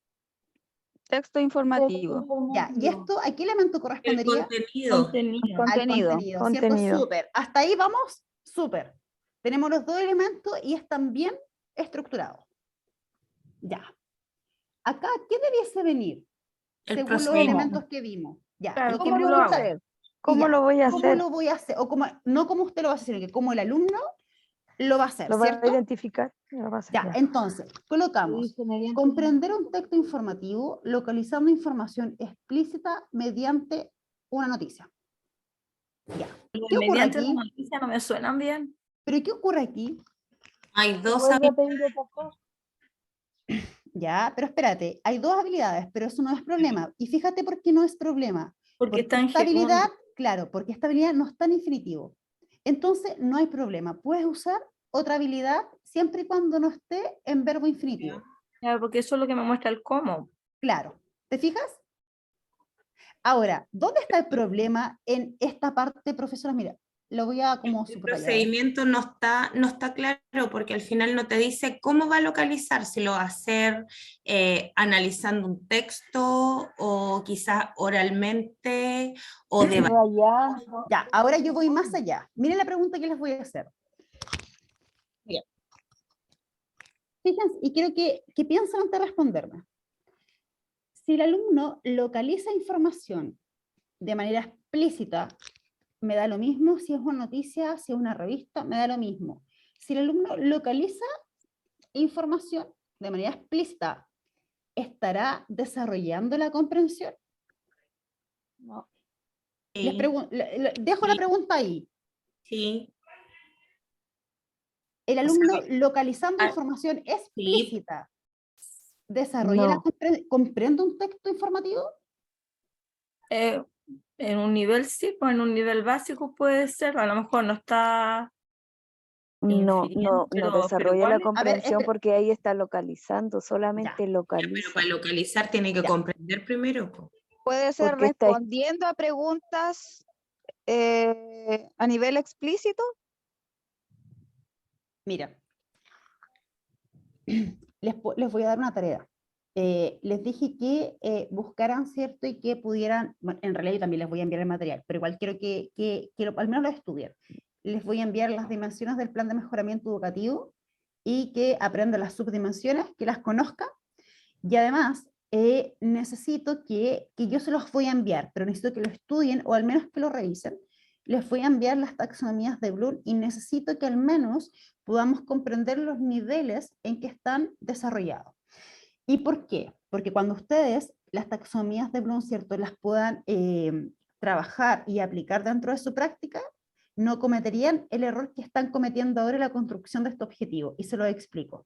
Texto informativo. Ya, ¿y esto a qué elemento El correspondería? contenido. Contenido. Al Contenido. contenido, Contenido. ¿cierto? Súper. Hasta ahí vamos súper. Tenemos los 2 elementos y están bien estructurados. Ya. Acá, ¿qué debiese venir? El Según los procedimiento. elementos que vimos. Ya. Claro, ¿y qué ¿cómo me lo voy a hago? hacer? ¿Cómo Ya, lo voy a ¿cómo hacer? lo voy a hacer? O no como usted lo va a hacer, sino que como el alumno lo va a hacer, ¿Lo va a ¿cierto? identificar? Lo va a hacer, Ya, entonces, colocamos comprender un texto informativo localizando información explícita mediante una noticia. Ya. Los ¿Qué ocurre mediante aquí? las noticias no me suenan bien. ¿Pero qué ocurre aquí? Hay 2 Ya, pero espérate, hay 2 habilidades, pero eso no es problema. Y fíjate por qué no es problema. Porque está en esta G1. habilidad, claro, porque esta habilidad no está en infinitivo. Entonces, no hay problema. Puedes usar otra habilidad siempre y cuando no esté en verbo infinitivo. Claro, porque eso es lo que me muestra el cómo. Claro. ¿Te fijas? Ahora, ¿dónde está el problema en esta parte, profesora? Mira, lo voy a como El subrayar. procedimiento no está claro porque al final no te dice cómo va a localizar, si lo va a hacer analizando un texto o quizás oralmente o de... Pero allá, Ya, ahora yo voy más allá. Miren la pregunta que les voy a hacer. Bien. Fíjense, y quiero que piensen antes de responderme. Si el alumno localiza información de manera explícita, me da lo mismo si es una noticia, si es una revista, me da lo mismo. Si el alumno localiza información de manera explícita, ¿estará desarrollando la comprensión? no, Les Sí, dejo la Sí. pregunta ahí. sí. El O alumno sea, localizando ah, información sí, explícita, ¿desarrolla no. comprende un texto informativo? En un nivel sí, pues en un nivel básico puede ser, a lo mejor no está No, infiriendo, no, no pero desarrolla la igual A ver, comprensión porque ahí está localizando, ya. solamente pero localiza. para localizar tiene que Ya. comprender primero, po. Puede ser Porque está, respondiendo a preguntas a nivel explícito. Mira, les voy a dar una tarea. Les dije que buscaran, ¿cierto? Y que pudieran, bueno, en realidad yo también les voy a enviar el material, pero igual quiero que al menos lo estudien. Les voy a enviar las dimensiones del plan de mejoramiento educativo y que aprendan las subdimensiones, que las conozcan. Y además, necesito que yo se los voy a enviar, pero necesito que lo estudien o al menos que lo revisen. Les voy a enviar las taxonomías de Bloom y necesito que al menos podamos comprender los niveles en que están desarrollados. ¿Y por qué? Porque cuando ustedes las taxonomías de Bloom, ¿cierto?, las puedan trabajar y aplicar dentro de su práctica, no cometerían el error que están cometiendo ahora en la construcción de este objetivo. Y se lo explico.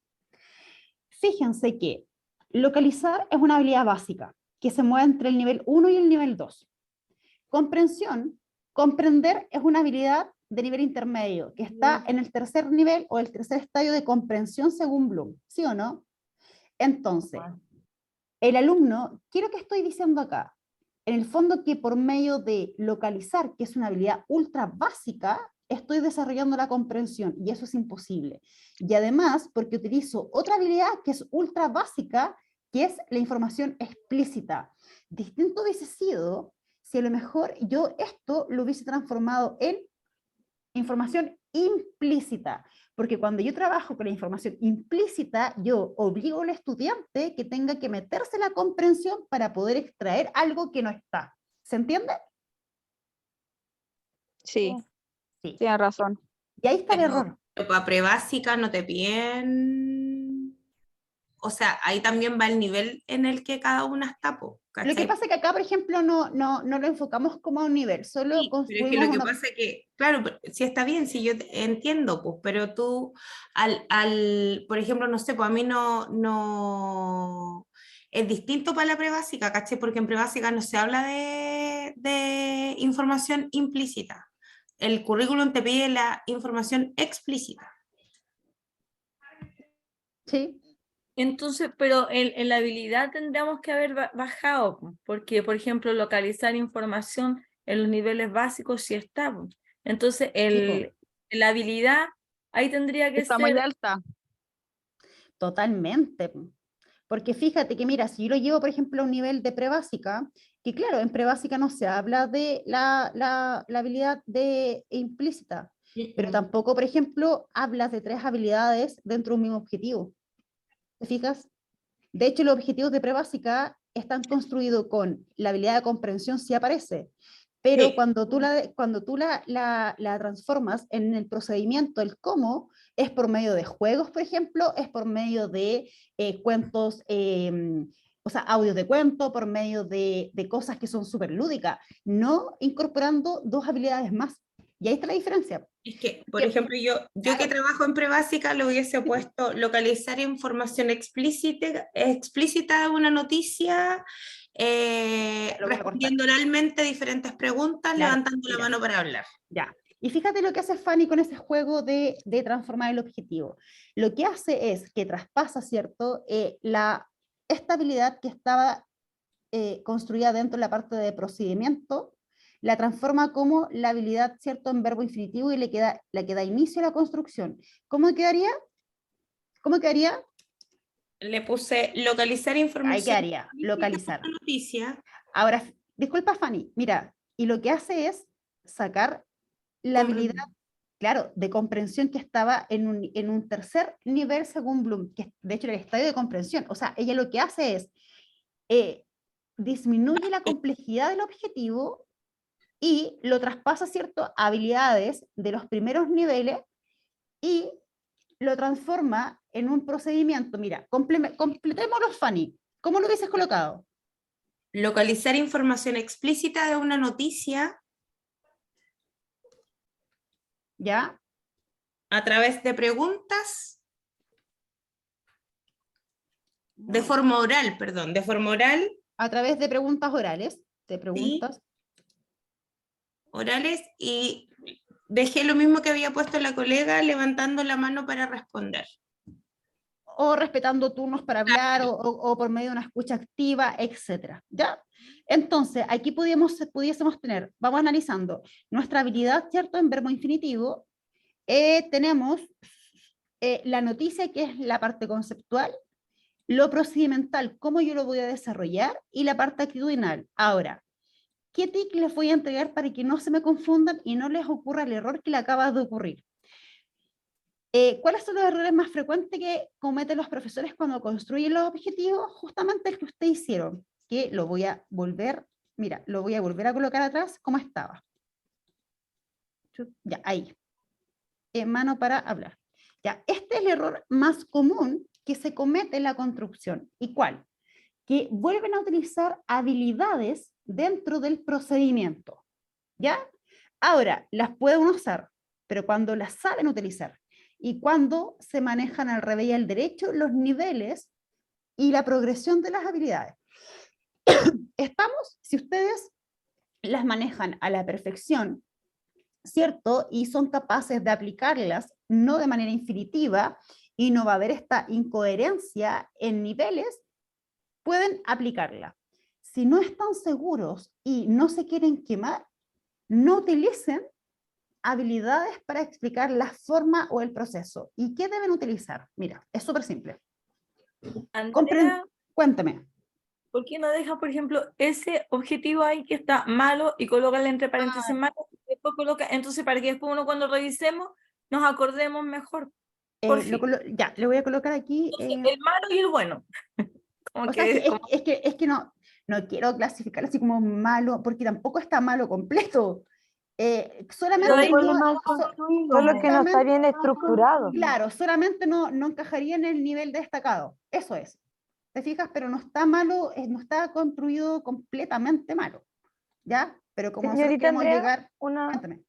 Fíjense que localizar es una habilidad básica que se mueve entre el nivel 1 y el nivel 2. Comprensión, comprender es una habilidad de nivel intermedio que está en el tercer nivel o el tercer estadio de comprensión según Bloom, ¿sí o no? Entonces, el alumno, ¿qué es lo que estoy diciendo acá? En el fondo que por medio de localizar, que es una habilidad ultra básica, estoy desarrollando la comprensión y eso es imposible. Y además, porque utilizo otra habilidad que es ultra básica, que es la información explícita. Distinto hubiese sido si a lo mejor yo esto lo hubiese transformado en información implícita, porque cuando yo trabajo con la información implícita, yo obligo al estudiante que tenga que meterse en la comprensión para poder extraer algo que no está. ¿Se entiende? Sí, Sí. tiene razón. Y ahí está el error. Pero para prebásica no te piden, o sea, ahí también va el nivel en el que cada una está, po, Lo que ¿cachai? pasa es que acá, por ejemplo, no lo enfocamos como a un nivel, solo Sí, pero es que construimos lo que una... pasa es que, claro, sí está bien, sí yo entiendo, pues, pero tú, por ejemplo, no sé, pues a mí no, es distinto para la prebásica, ¿cachai? Porque en prebásica no se habla de información implícita. El currículum te pide la información explícita. Sí, entonces, pero en la habilidad tendríamos que haber bajado, po, porque, por ejemplo, localizar información en los niveles básicos sí está, po. Entonces, la habilidad ahí tendría que Está muy ser, alta. totalmente. Porque fíjate que, mira, si yo lo llevo, por ejemplo, a un nivel de prebásica, que claro, en prebásica no se habla de la habilidad de implícita, pero tampoco, por ejemplo, hablas de 3 habilidades dentro de un mismo objetivo. ¿Te fijas? De hecho, los objetivos de prebásica están construidos con la habilidad de comprensión, sí aparece, pero Sí. cuando tú la transformas en el procedimiento, el cómo, es por medio de juegos, por ejemplo, es por medio de cuentos, o sea, audios de cuento, por medio de cosas que son súper lúdicas, no incorporando 2 habilidades más. Y ahí está la diferencia. Es que, por Que- ejemplo, yo que trabajo en prebásica le hubiese puesto localizar información explícita de una noticia, Lo voy a cortar. respondiendo oralmente diferentes preguntas, Claro, levantando la mira. mano para hablar. Ya. Y fíjate lo que hace Fanny con ese juego de transformar el objetivo. Lo que hace es que traspasa, ¿cierto? La estabilidad que estaba construida dentro de la parte de procedimiento, la transforma como la habilidad, ¿cierto?, en verbo infinitivo y le que da inicio a la construcción. ¿Cómo quedaría? ¿Cómo quedaría? Le puse localizar Ahí información quedaría, explícita localizar. de una noticia. Ahora, disculpa Fanny, mira, y lo que hace es sacar la habilidad, claro, de comprensión que estaba en un tercer nivel según Bloom, que es de hecho el estadio de comprensión. O sea, ella lo que hace es disminuye la complejidad del objetivo y lo traspasa, ¿cierto?, a habilidades de los primeros niveles y lo transforma en un procedimiento. Mira, completémoslo, Fanny. ¿Cómo lo hubieses colocado? Localizar información explícita de una noticia ¿Ya? a través de preguntas, de forma oral, perdón, de forma oral, A través de preguntas orales, orales, y dejé lo mismo que había puesto la colega, levantando la mano para responder. o respetando turnos para hablar, o por medio de una escucha activa, etcétera, ¿ya? Entonces, aquí pudiésemos tener, vamos analizando, nuestra habilidad, ¿cierto?, en verbo infinitivo, tenemos la noticia, que es la parte conceptual, lo procedimental, cómo yo lo voy a desarrollar, y la parte actitudinal. Ahora, ¿qué tic les voy a entregar para que no se me confundan y no les ocurra el error que le acaba de ocurrir? ¿Cuáles son los errores más frecuentes que cometen los profesores cuando construyen los objetivos? Justamente el que ustedes hicieron, que lo voy a volver, mira, lo voy a volver a colocar atrás como estaba. Ya, ahí. Mano para hablar. Ya, este es el error más común que se comete en la construcción. ¿Y cuál? Que vuelven a utilizar habilidades dentro del procedimiento. ¿Ya? Ahora, las pueden usar, pero cuando las saben utilizar y cuando se manejan al revés y al derecho los niveles y la progresión de las habilidades. Estamos, si ustedes las manejan a la perfección, ¿cierto? Y son capaces de aplicarlas, no de manera infinitiva, y no va a haber esta incoherencia en niveles, pueden aplicarla. Si no están seguros y no se quieren quemar, no utilicen habilidades para explicar la forma o el proceso. ¿Y qué deben utilizar? Mira, es súper simple. Andrea, Cuéntame. ¿por qué no deja, por ejemplo, ese objetivo ahí que está malo y coloca entre paréntesis malo? Y después coloca, entonces, para que después uno cuando revisemos nos acordemos mejor. Por fin. Ya, le voy a colocar aquí. Entonces, el malo y el bueno. Como O sea, que, como- es que no, no quiero clasificar así como malo, porque tampoco está malo completo. Solamente No hay ahí- problema solo que no está bien estructurado. Claro, solamente no encajaría en el nivel destacado. Eso es. ¿Te fijas? Pero no está malo, no está construido completamente malo. ¿Ya? Pero como nosotros Señorita queremos Andrea, llegar. una Cuéntame.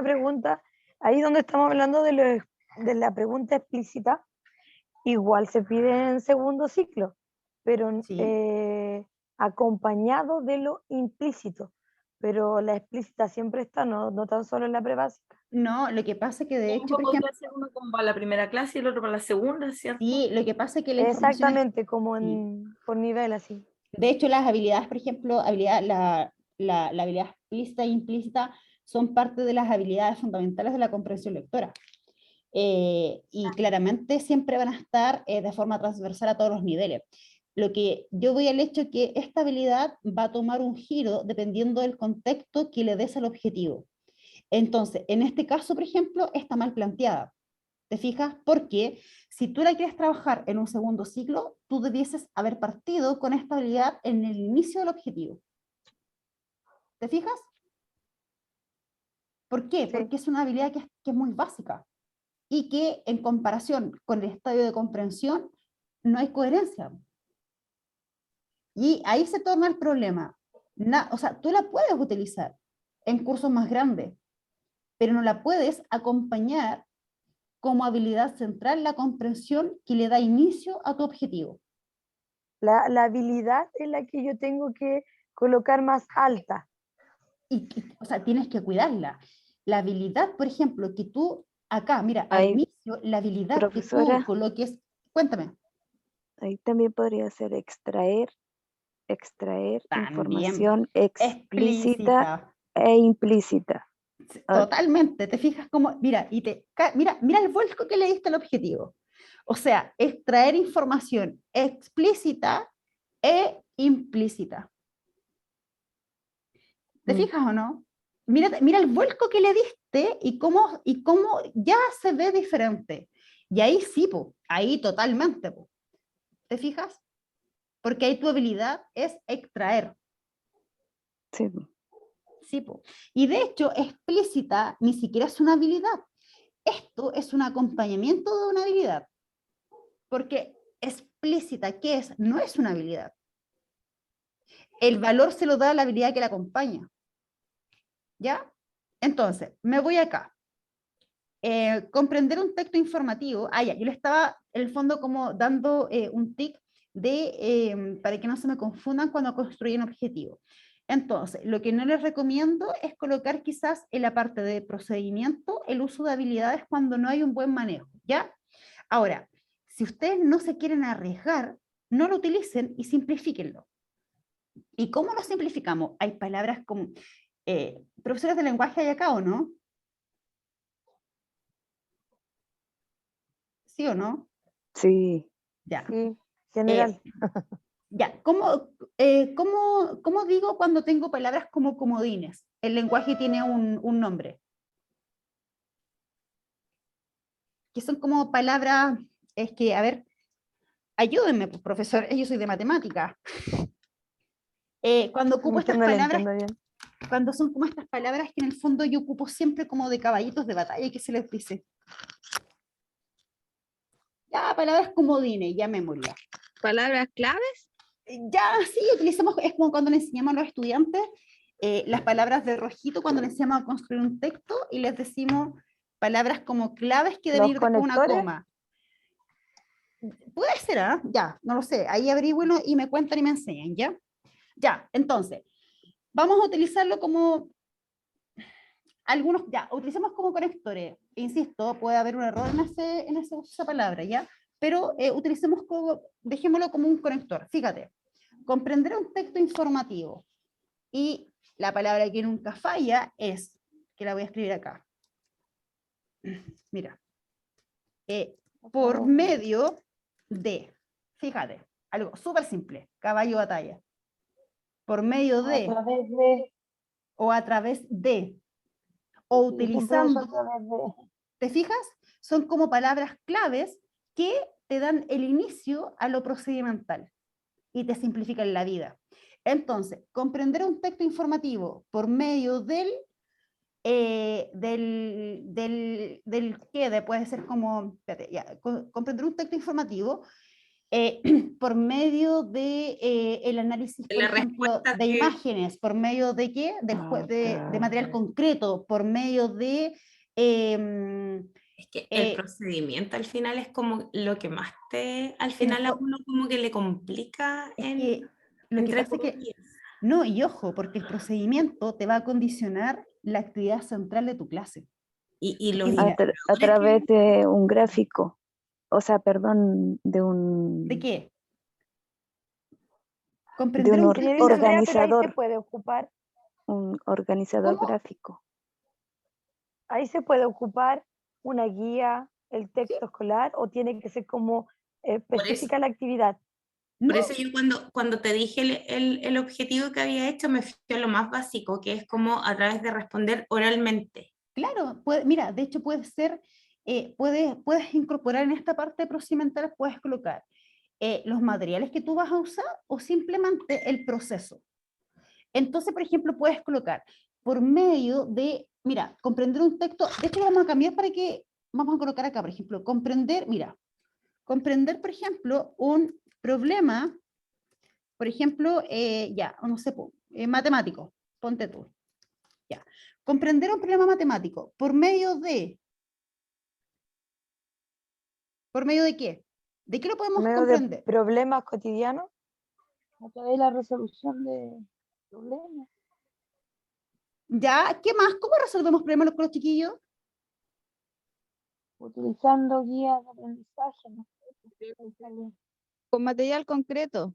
pregunta. Ahí donde estamos hablando de la pregunta explícita, igual se pide en segundo ciclo, pero Sí. acompañado de lo implícito. Pero la explícita siempre está, no tan solo en la prebásica. No, lo que pasa es que de hecho, por ejemplo, podría ser uno como para la primera clase y el otro para la segunda, ¿cierto? sí, lo que pasa es que la información es, Exactamente, como sí. por nivel así. De hecho, las habilidades, por ejemplo, la habilidad explícita e implícita son parte de las habilidades fundamentales de la comprensión lectora. Y claramente siempre van a estar de forma transversal a todos los niveles. Lo que yo voy al hecho que esta habilidad va a tomar un giro dependiendo del contexto que le des al objetivo. Entonces, en este caso, por ejemplo, está mal planteada. ¿Te fijas? Porque si tú la quieres trabajar en un segundo ciclo, tú debieses haber partido con esta habilidad en el inicio del objetivo. ¿Te fijas? ¿Por qué? Sí. Porque es una habilidad que es muy básica y que en comparación con el estadio de comprensión no hay coherencia. Y ahí se torna el problema. O sea, tú la puedes utilizar en cursos más grandes, pero no la puedes acompañar como habilidad central la comprensión que le da inicio a tu objetivo. La habilidad es la que yo tengo que colocar más alta. O sea, tienes que cuidarla. La habilidad, por ejemplo, que tú acá, mira, al Ahí, inicio, la habilidad que tú profesora, coloques, cuéntame. ahí también podría ser extraer extraer También. información explícita Explícita. e implícita. Ah, Totalmente, te fijas como, mira, mira el vuelco que le diste al objetivo. O sea, extraer información explícita e implícita. ¿Te mm, fijas o no? Mira el vuelco que le diste y cómo ya se ve diferente. Y ahí sí, po, ahí totalmente, po. ¿Te fijas? Porque ahí tu habilidad es extraer. sí, Sí, po. Y de hecho, explícita ni siquiera es una habilidad. Esto es un acompañamiento de una habilidad. Porque explícita, ¿qué es? No es una habilidad. El valor se lo da a la habilidad que la acompaña. ¿Ya? Entonces, me voy acá. Comprender un texto informativo. Ya, yo le estaba en el fondo como dando un tic para que no se me confundan cuando construyen objetivos. Entonces, lo que no les recomiendo es colocar quizás en la parte de procedimiento el uso de habilidades cuando no hay un buen manejo, ¿ya? Ahora, si ustedes no se quieren arriesgar, no lo utilicen y simplifíquenlo. ¿Y cómo lo simplificamos? Hay palabras como, profesores de lenguaje hay acá o no, ¿sí o no? sí, Ya. sí, general. Ya, ¿cómo digo cuando tengo palabras como comodines? El lenguaje tiene un nombre, que son como palabras, es que, a ver, ayúdenme, pues, profesor, yo soy de matemática. Cuando ocupo estas No le palabras, entiendo bien. cuando son como estas palabras que en el fondo yo ocupo siempre como de caballitos de batalla, ¿qué se les dice? Ya, palabras comodines, llamémoslas. ¿Palabras claves? Ya, sí, utilizamos, es como cuando le enseñamos a los estudiantes las palabras de rojito, cuando les enseñamos a construir un texto y les decimos palabras como claves que deben Los ir después de una conectores, coma. Puede ser, ¿ah? Ya, no lo sé, ahí averigüenlo y me cuentan y me enseñan, ¿ya? Ya, entonces, vamos a utilizarlo como algunos, ya, utilicemos como conectores. Insisto, puede haber un error en ese uso de esa palabra, ¿ya? Pero utilicemos como, dejémoslo como un conector. Fíjate, comprender un texto informativo. Y la palabra que nunca falla es, que la voy a escribir acá. Mira, por medio de, fíjate, algo súper simple, caballo batalla. Por medio a de, través de, o a través de, o sí, siempre uso a utilizando, través de. ¿te fijas? Son como palabras claves que te dan el inicio a lo procedimental y te simplifican la vida. Entonces, comprender un texto informativo por medio del quede, puede ser como, espérate, ya, comprender un texto informativo por medio de el análisis, por La ejemplo, respuesta de imágenes, por medio de qué, de material concreto, por medio de... es que el eh, procedimiento al final es como lo que más al en el final a uno como que le complica es que lo que entre pasa es que, comillas. no, y ojo, porque el procedimiento te va a condicionar la actividad central de tu clase. Y los Porque A, mira, a indicadores través de un gráfico, o sea, perdón, ¿de de qué? Comprender un texto Señorita Andrea, pero ahí se organizador. puede ocupar un organizador ¿Cómo? gráfico. Ahí se puede ocupar una guía, el Sí, texto escolar, o tiene que ser como por eso, específica la actividad. por no, eso yo cuando te dije el objetivo que había hecho me fui a lo más básico, que es como a través de responder oralmente. claro, mira, de hecho puede ser, puedes incorporar en esta parte procedimental, puedes colocar los materiales que tú vas a usar o simplemente el proceso. Entonces, por ejemplo, puedes colocar por medio de, mira, comprender un texto, de hecho lo vamos a cambiar para que, vamos a colocar acá, por ejemplo, comprender, mira, comprender, por ejemplo, un problema, por ejemplo, ya, no sé, matemático, ponte tú, ya. Comprender un problema matemático ¿por medio de qué? ¿De qué lo Por podemos medio de comprender? problemas cotidianos, a través de la resolución de problemas. Ya, ¿qué más? ¿Cómo resolvemos problemas con los chiquillos? Utilizando guías de aprendizaje, ¿no? Con material concreto.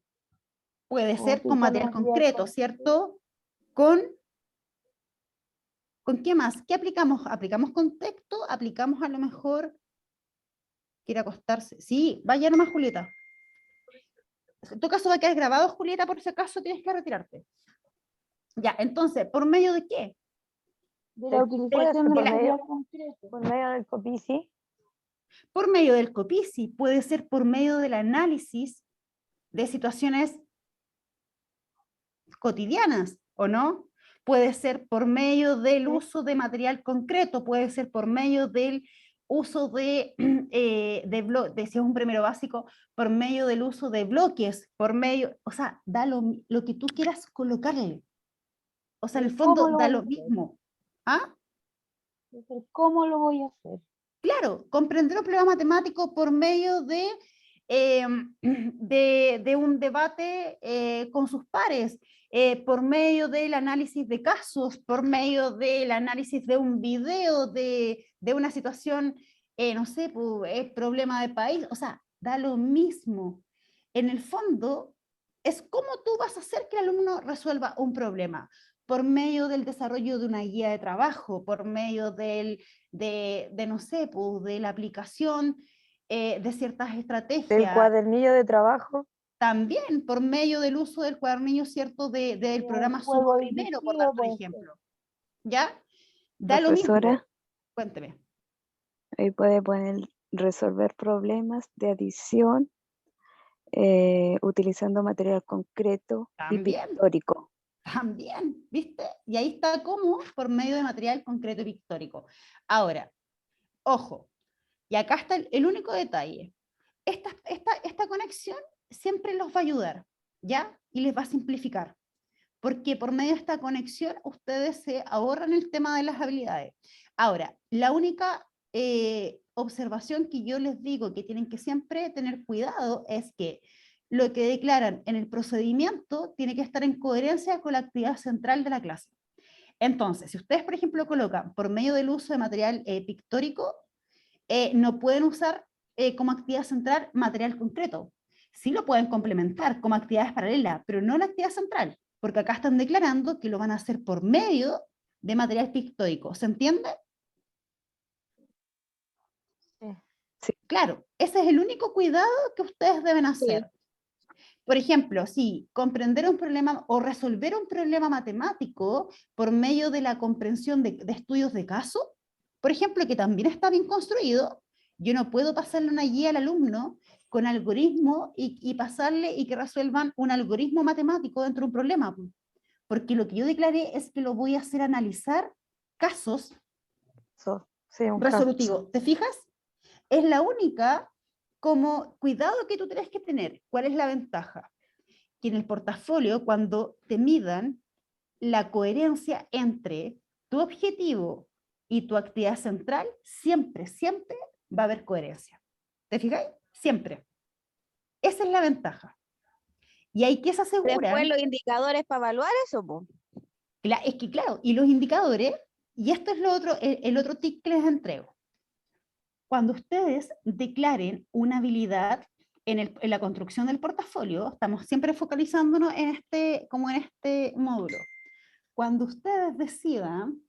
Puede Como ser con utilizar material material concreto, concreto. ¿cierto? ¿Con qué más? ¿Qué aplicamos? ¿Aplicamos con texto? ¿Aplicamos a lo mejor quiere acostarse? Sí, vaya nomás, Julieta. En tu caso va a quedar grabado, Julieta, por si acaso tienes que retirarte. Ya, entonces, ¿por medio de qué? De la Del- utilización de de la- material concreto. Por medio del COPICI. Por medio del COPICI, puede ser por medio del análisis de situaciones cotidianas, ¿o no? Puede ser por medio del uso de material concreto, puede ser por medio del uso de, si es un primero básico, por medio del uso de bloques, por medio, o sea, da lo que tú quieras colocarle. O sea, en el Pero ¿cómo fondo lo da voy a lo hacer? mismo. ¿Ah? Pero ¿cómo lo voy a hacer? Claro, comprender un problema matemático por medio de un debate con sus pares, por medio del análisis de casos, por medio del análisis de un video, de una situación, no sé, problema de país, o sea, da lo mismo. En el fondo, es cómo tú vas a hacer que el alumno resuelva un problema, por medio del desarrollo de una guía de trabajo, por medio no sé, pues, de la aplicación de ciertas Del estrategias, cuadernillo de trabajo. también por medio del uso del cuadernillo, ¿cierto?, del Un programa Sumo juego Primero, por directivo darte un puede ser. ejemplo. ¿Ya? Da lo Profesora, mismo. Cuénteme. ahí puede poner resolver problemas de adición utilizando material concreto y También, pictórico. también, ¿viste? Y ahí está como por medio de material concreto y pictórico. Ahora, ojo, y acá está el único detalle. Esta conexión siempre los va a ayudar, ¿ya? Y les va a simplificar. Porque por medio de esta conexión ustedes se ahorran el tema de las habilidades. Ahora, la única observación que yo les digo que tienen que siempre tener cuidado es que lo que declaran en el procedimiento tiene que estar en coherencia con la actividad central de la clase. Entonces, si ustedes, por ejemplo, colocan por medio del uso de material pictórico, no pueden usar como actividad central material concreto. Sí lo pueden complementar como actividades paralelas, pero no la actividad central, porque acá están declarando que lo van a hacer por medio de material pictórico. ¿Se entiende? Sí. Claro, ese es el único cuidado que ustedes deben hacer. Por ejemplo, si comprender un problema o resolver un problema matemático por medio de la comprensión de estudios de caso, por ejemplo, que también está bien construido, yo no puedo pasarle una guía al alumno con algoritmo y pasarle y que resuelvan un algoritmo matemático dentro de un problema, porque lo que yo declaré es que lo voy a hacer analizar casos Sí, un caso. resolutivos. ¿Te fijas? Es la única como cuidado que tú tienes que tener. ¿Cuál es la ventaja? Que en el portafolio, cuando te midan la coherencia entre tu objetivo y tu actividad central, siempre, siempre va a haber coherencia. ¿Te fijáis? Siempre. Esa es la ventaja. Y hay que se Después aseguran, los indicadores para evaluar eso, po. es que claro, y los indicadores, y esto es lo otro, el otro tip que les entrego. Cuando ustedes declaren una habilidad en la construcción del portafolio, estamos siempre focalizándonos como en este módulo. Cuando ustedes decidan,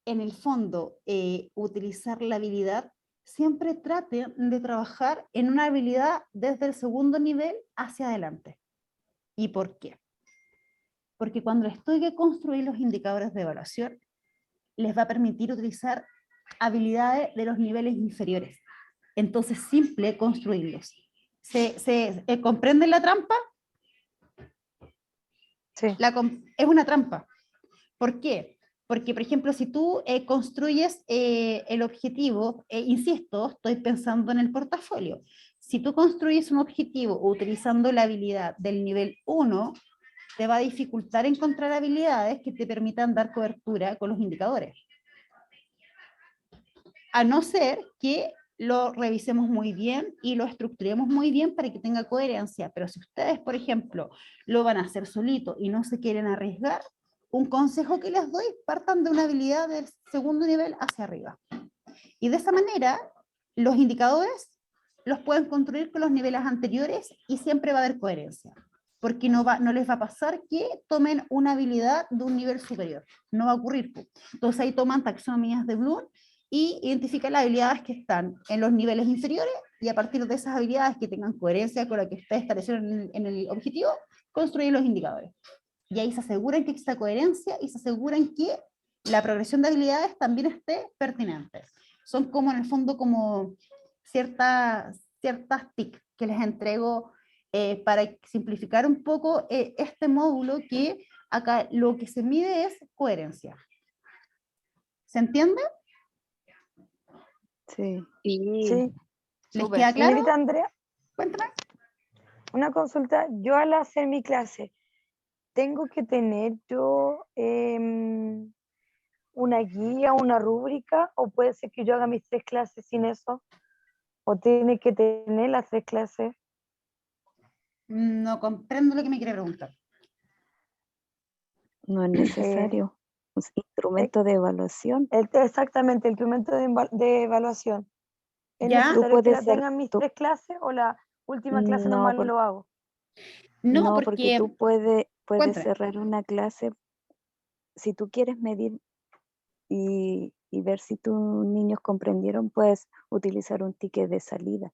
en el fondo, utilizar la habilidad, siempre traten de trabajar en una habilidad desde el segundo nivel hacia adelante. ¿Y por qué? Porque cuando les toque construir los indicadores de evaluación, les va a permitir utilizar habilidades de los niveles inferiores. Entonces, simple construirlos. ¿Comprenden la trampa? Sí. Es una trampa. ¿Por qué? Porque, por ejemplo, si tú construyes el objetivo, insisto, estoy pensando en el portafolio. Si tú construyes un objetivo utilizando la habilidad del nivel 1, te va a dificultar encontrar habilidades que te permitan dar cobertura con los indicadores. A no ser que lo revisemos muy bien y lo estructuremos muy bien para que tenga coherencia. Pero si ustedes, por ejemplo, lo van a hacer solito y no se quieren arriesgar, un consejo que les doy, partan de una habilidad del segundo nivel hacia arriba. Y de esa manera, los indicadores los pueden construir con los niveles anteriores y siempre va a haber coherencia. porque no les va a pasar que tomen una habilidad de un nivel superior. No va a ocurrir. Entonces ahí toman taxonomías de Bloom y identifican las habilidades que están en los niveles inferiores, y a partir de esas habilidades que tengan coherencia con lo que está establecido en el objetivo, construyen los indicadores. Y ahí se aseguran que exista coherencia y se aseguran que la progresión de habilidades también esté pertinente. Son como en el fondo como ciertas TIC que les entrego para simplificar un poco este módulo, que acá lo que se mide es coherencia. ¿Se entiende? Sí. Sí. ¿Les Súper. queda claro? Señorita Andrea, Cuéntame. una consulta. Yo al hacer mi clase, ¿tengo que tener yo una guía, una rúbrica, o puede ser que yo haga mis 3 clases sin eso? ¿O tiene que tener las 3 clases? No comprendo lo que me quiere preguntar. No es necesario. Un instrumento de evaluación. Exactamente, el instrumento de evaluación. ¿Es Ya. necesario que puedes la ser- tengan mis tú- 3 clases, o la última clase No, nomás por- lo hago? No, porque porque... tú puedes Cuéntame. cerrar una clase si tú quieres medir y ver si tus niños comprendieron, puedes utilizar un ticket de salida.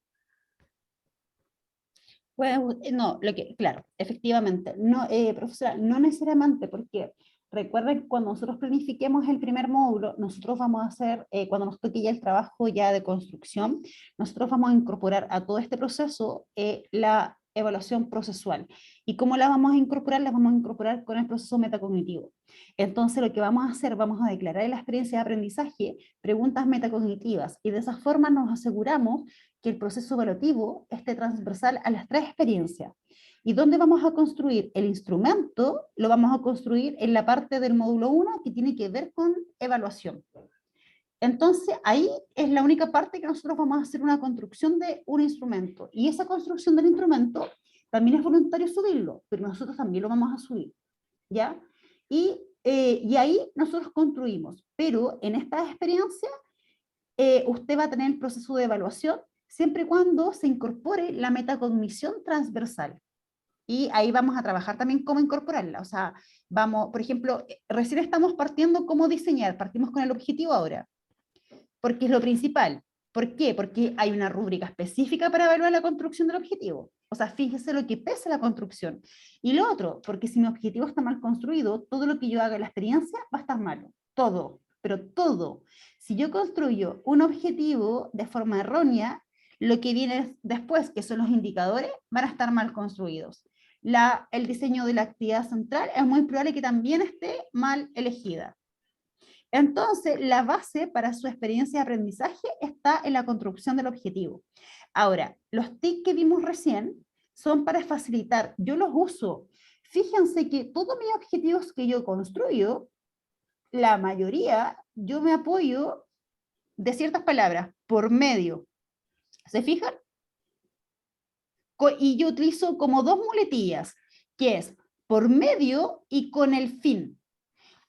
No, claro, efectivamente, no, profesora, no necesariamente, porque recuerden que cuando nosotros planifiquemos el primer módulo, nosotros vamos a hacer, cuando nos toque ya el trabajo ya de construcción, nosotros vamos a incorporar a todo este proceso la evaluación procesual. ¿Y cómo la vamos a incorporar? La vamos a incorporar con el proceso metacognitivo. Entonces lo que vamos a hacer, vamos a declarar en la experiencia de aprendizaje preguntas metacognitivas, y de esa forma nos aseguramos que el proceso evaluativo esté transversal a las 3 experiencias. ¿Y dónde vamos a construir el instrumento? Lo vamos a construir en la parte del módulo 1 que tiene que ver con evaluación. Entonces, ahí es la única parte que nosotros vamos a hacer una construcción de un instrumento. Y esa construcción del instrumento también es voluntario subirlo, pero nosotros también lo vamos a subir. ¿Ya? Y ahí nosotros construimos. Pero en esta experiencia, usted va a tener el proceso de evaluación siempre y cuando se incorpore la metacognición transversal. Y ahí vamos a trabajar también cómo incorporarla. O sea, vamos, por ejemplo, recién estamos partiendo cómo diseñar, partimos con el objetivo ahora, porque es lo principal. ¿Por qué? Porque hay una rúbrica específica para evaluar la construcción del objetivo. O sea, fíjese lo que pesa la construcción. Y lo otro, porque si mi objetivo está mal construido, todo lo que yo haga en la experiencia va a estar malo. Todo, pero todo. Si yo construyo un objetivo de forma errónea, lo que viene después, que son los indicadores, van a estar mal construidos. El diseño de la actividad central es muy probable que también esté mal elegida. Entonces, la base para su experiencia de aprendizaje está en la construcción del objetivo. Ahora, los TIC que vimos recién son para facilitar. Yo los uso. Fíjense que todos mis objetivos que yo construyo, la mayoría, yo me apoyo de ciertas palabras, por medio. ¿Se fijan? Y yo utilizo como 2 muletillas, que es por medio y con el fin.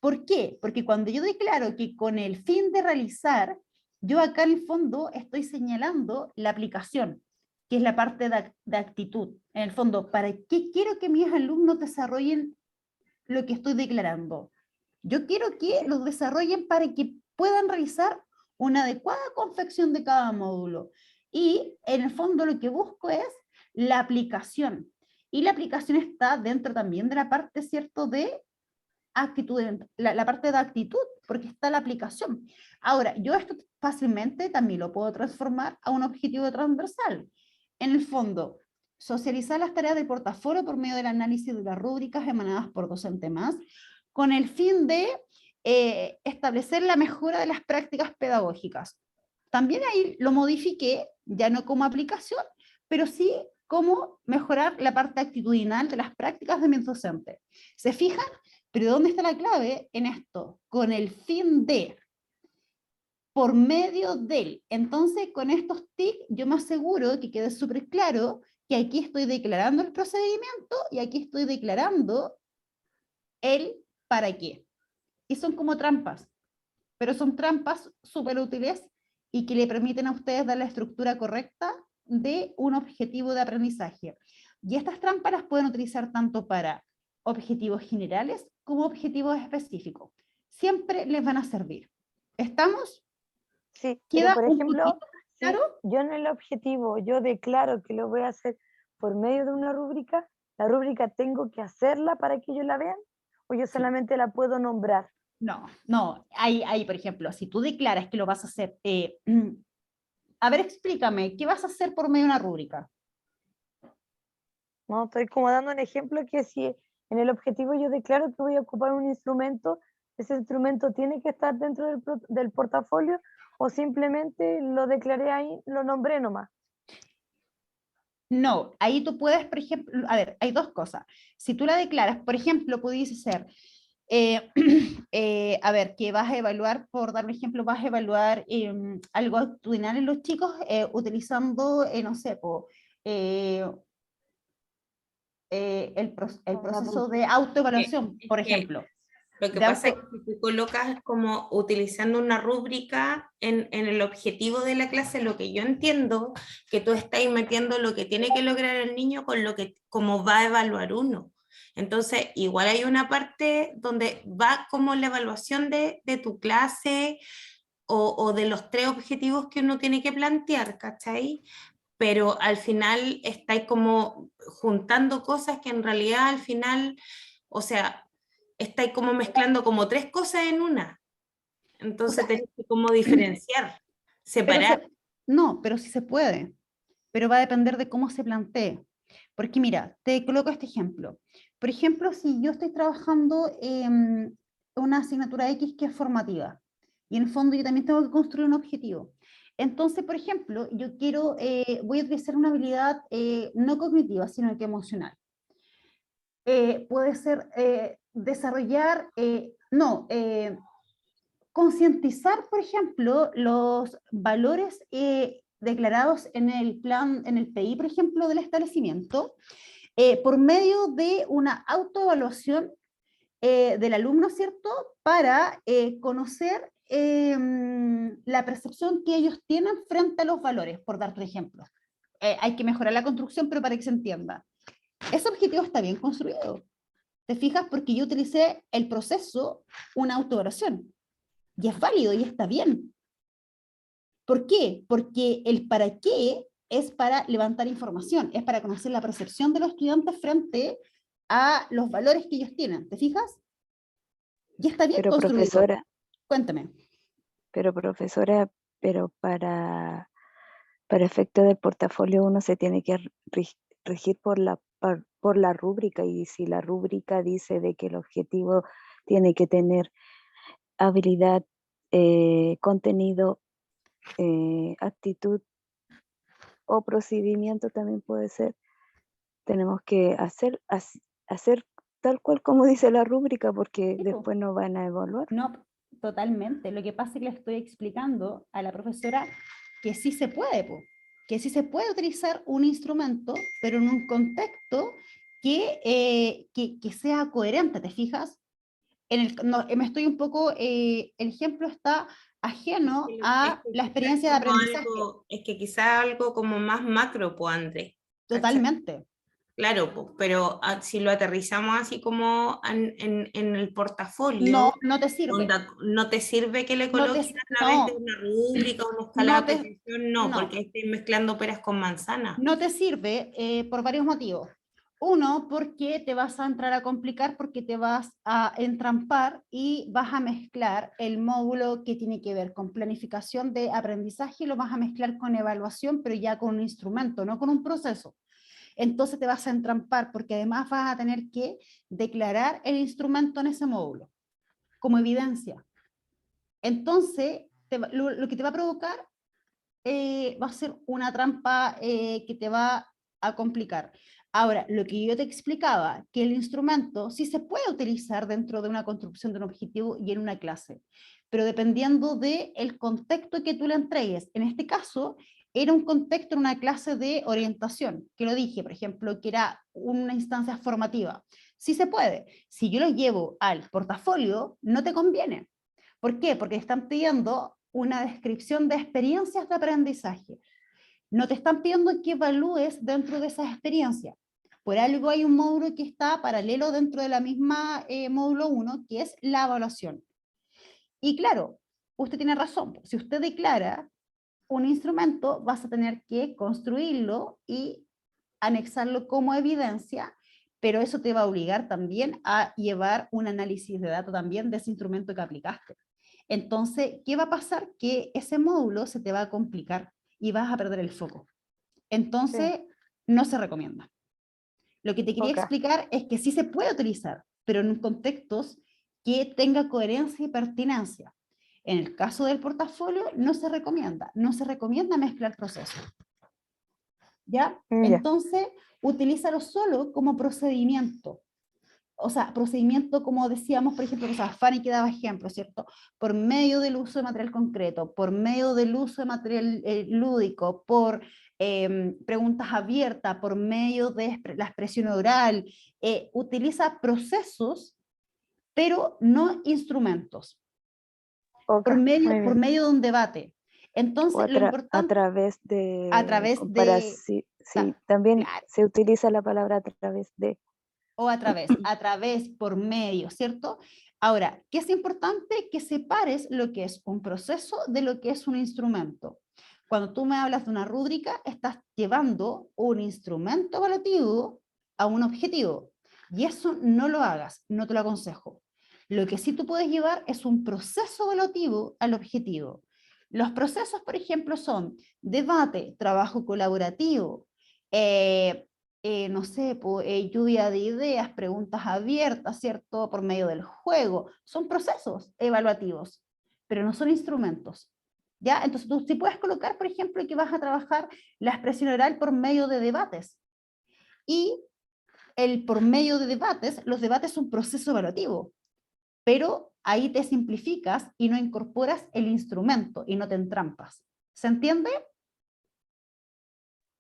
¿Por qué? Porque cuando yo declaro que con el fin de realizar, yo acá en el fondo estoy señalando la aplicación, que es la parte de actitud. En el fondo, ¿para qué quiero que mis alumnos desarrollen lo que estoy declarando? Yo quiero que los desarrollen para que puedan realizar una adecuada confección de cada módulo. Y en el fondo lo que busco es la aplicación. Y la aplicación está dentro también de la parte, ¿cierto?, de actitud, la parte de actitud, porque está la aplicación. Ahora, yo esto fácilmente también lo puedo transformar a un objetivo transversal. En el fondo, socializar las tareas del portafolio por medio del análisis de las rúbricas emanadas por docente más, con el fin de establecer la mejora de las prácticas pedagógicas. También ahí lo modifiqué, ya no como aplicación, pero sí como mejorar la parte actitudinal de las prácticas de mi docente. ¿Se fijan? Pero ¿dónde está la clave en esto? Con el fin de, por medio del. Entonces, con estos TIC, yo me aseguro que quede súper claro que aquí estoy declarando el procedimiento y aquí estoy declarando el para qué. Y son como trampas, pero son trampas súper útiles y que le permiten a ustedes dar la estructura correcta de un objetivo de aprendizaje. Y estas trampas las pueden utilizar tanto para objetivos generales como objetivos específicos. Siempre les van a servir. ¿Estamos? Sí, pero ¿Queda por un ejemplo, poquito si claro? yo en el objetivo, yo declaro que lo voy a hacer por medio de una rúbrica, ¿la rúbrica tengo que hacerla para que ellos la vean? ¿O yo solamente la puedo nombrar? No, no. Ahí, por ejemplo, si tú declaras que lo vas a hacer, a ver, explícame, ¿qué vas a hacer por medio de una rúbrica? No, estoy como dando un ejemplo que si en el objetivo yo declaro que voy a ocupar un instrumento, ese instrumento tiene que estar dentro del portafolio o simplemente lo declaré ahí, lo nombré nomás. No, ahí tú puedes, por ejemplo, a ver, hay dos cosas. Si tú la declaras, por ejemplo, pudiese ser, a ver, que vas a evaluar, por dar un ejemplo, vas a evaluar algo actitudinal en los chicos utilizando, no sé, el proceso de autoevaluación, Es por que ejemplo. lo que De pasa es auto, que si tú colocas como utilizando una rúbrica en el objetivo de la clase, lo que yo entiendo, que tú estás metiendo lo que tiene que lograr el niño con lo que como va a evaluar uno. Entonces, igual hay una parte donde va como la evaluación de tu clase o de los 3 objetivos que uno tiene que plantear, ¿cachai? Pero al final estáis como juntando cosas que en realidad al final, o sea, estáis como mezclando como 3 cosas en una. o Entonces sea, tenéis que como diferenciar, pero separar. no, pero sí se puede, pero va a depender de cómo se plantee. Porque mira, te coloco este ejemplo. Por ejemplo, si yo estoy trabajando en una asignatura X que es formativa, y en el fondo yo también tengo que construir un objetivo. Entonces, por ejemplo, yo quiero, voy a utilizar una habilidad no cognitiva, sino que emocional. Puede ser desarrollar, no, concientizar, por ejemplo, los valores declarados en el plan, en el PI, por ejemplo, del establecimiento, por medio de una autoevaluación del alumno, ¿cierto? Para conocer la percepción que ellos tienen frente a los valores, por darte un ejemplo. Hay que mejorar la construcción, pero para que se entienda. Ese objetivo está bien construido. ¿Te fijas? Porque yo utilicé el proceso, una autoevaluación. Y es válido y está bien. ¿Por qué? Porque el para qué es para levantar información, es para conocer la percepción de los estudiantes frente a los valores que ellos tienen. ¿Te fijas? Y está bien Pero construido. Cuéntame. profesora, pero para efecto del portafolio uno se tiene que regir por la rúbrica, y si la rúbrica dice de que el objetivo tiene que tener habilidad, contenido, actitud o procedimiento también puede ser, tenemos que hacer tal cual como dice la rúbrica, porque Sí, después nos van a evaluar. no, totalmente. Lo que pasa es que le estoy explicando a la profesora que sí se puede, que sí se puede utilizar un instrumento, pero en un contexto que sea coherente, ¿te fijas? Me estoy un poco, el ejemplo está ajeno a la Quizás experiencia de como aprendizaje, algo, es que quizás algo como más macro, pues Andrés. ¿Cachai? totalmente. Claro, pues, pero si lo aterrizamos así como en el No, portafolio, no te sirve. onda, no te sirve que le No te, coloques a través de no, una rúbrica o una escala de no te, apreciación, no, porque no, ahí estoy mezclando peras con manzanas. no te sirve por varios motivos. Uno, porque te vas a entrar a complicar, porque te vas a entrampar y vas a mezclar el módulo que tiene que ver con planificación de aprendizaje, lo vas a mezclar con evaluación, pero ya con un instrumento, no con un proceso. Entonces te vas a entrampar porque además vas a tener que declarar el instrumento en ese módulo como evidencia. Entonces, lo que te va a provocar va a ser una trampa que te va a complicar. Ahora, lo que yo te explicaba, que el instrumento sí se puede utilizar dentro de una construcción de un objetivo y en una clase, pero dependiendo del contexto que tú le entregues. En este caso, era un contexto en una clase de orientación, que lo dije, por ejemplo, que era una instancia formativa. Sí se puede. Si yo lo llevo al portafolio, no te conviene. ¿Por qué? Porque están pidiendo una descripción de experiencias de aprendizaje. No te están pidiendo que evalúes dentro de esas experiencias. Por algo hay un módulo que está paralelo dentro de la misma módulo 1, que es la evaluación. Y claro, usted tiene razón, si usted declara un instrumento, vas a tener que construirlo y anexarlo como evidencia, pero eso te va a obligar también a llevar un análisis de datos también de ese instrumento que aplicaste. Entonces, ¿qué va a pasar? Que ese módulo se te va a complicar y vas a perder el foco. Entonces, no se recomienda. Lo que te quería Ok. explicar es que sí se puede utilizar, pero en contextos que tenga coherencia y pertinencia. En el caso del portafolio, no se recomienda mezclar procesos. ¿Ya? Ya. Entonces, utilízalo solo como procedimiento. O sea, procedimiento, como decíamos, por ejemplo, Fanny que daba ejemplo, ¿cierto? Por medio del uso de material concreto, por medio del uso de material lúdico, por preguntas abiertas, por medio de la expresión oral, utiliza procesos, pero no instrumentos, Ok, muy por bien. medio de un debate. O Entonces, lo a importante, través de a través de, comparación, sí, también claro, se utiliza la palabra a través de. o a través, por medio, ¿cierto? Ahora, ¿qué es importante? Que separes lo que es un proceso de lo que es un instrumento. Cuando tú me hablas de una rúbrica, estás llevando un instrumento evaluativo a un objetivo. Y eso no lo hagas, no te lo aconsejo. Lo que sí tú puedes llevar es un proceso evaluativo al objetivo. Los procesos, por ejemplo, son debate, trabajo colaborativo, no sé, lluvia de ideas, preguntas abiertas, ¿cierto? Por medio del juego. Son procesos evaluativos, pero no son instrumentos. ¿Ya? Entonces tú sí puedes colocar, por ejemplo, que vas a trabajar la expresión oral por medio de debates. Y por medio de debates, los debates son un proceso evaluativo, pero ahí te simplificas y no incorporas el instrumento y no te entrampas. ¿Se entiende?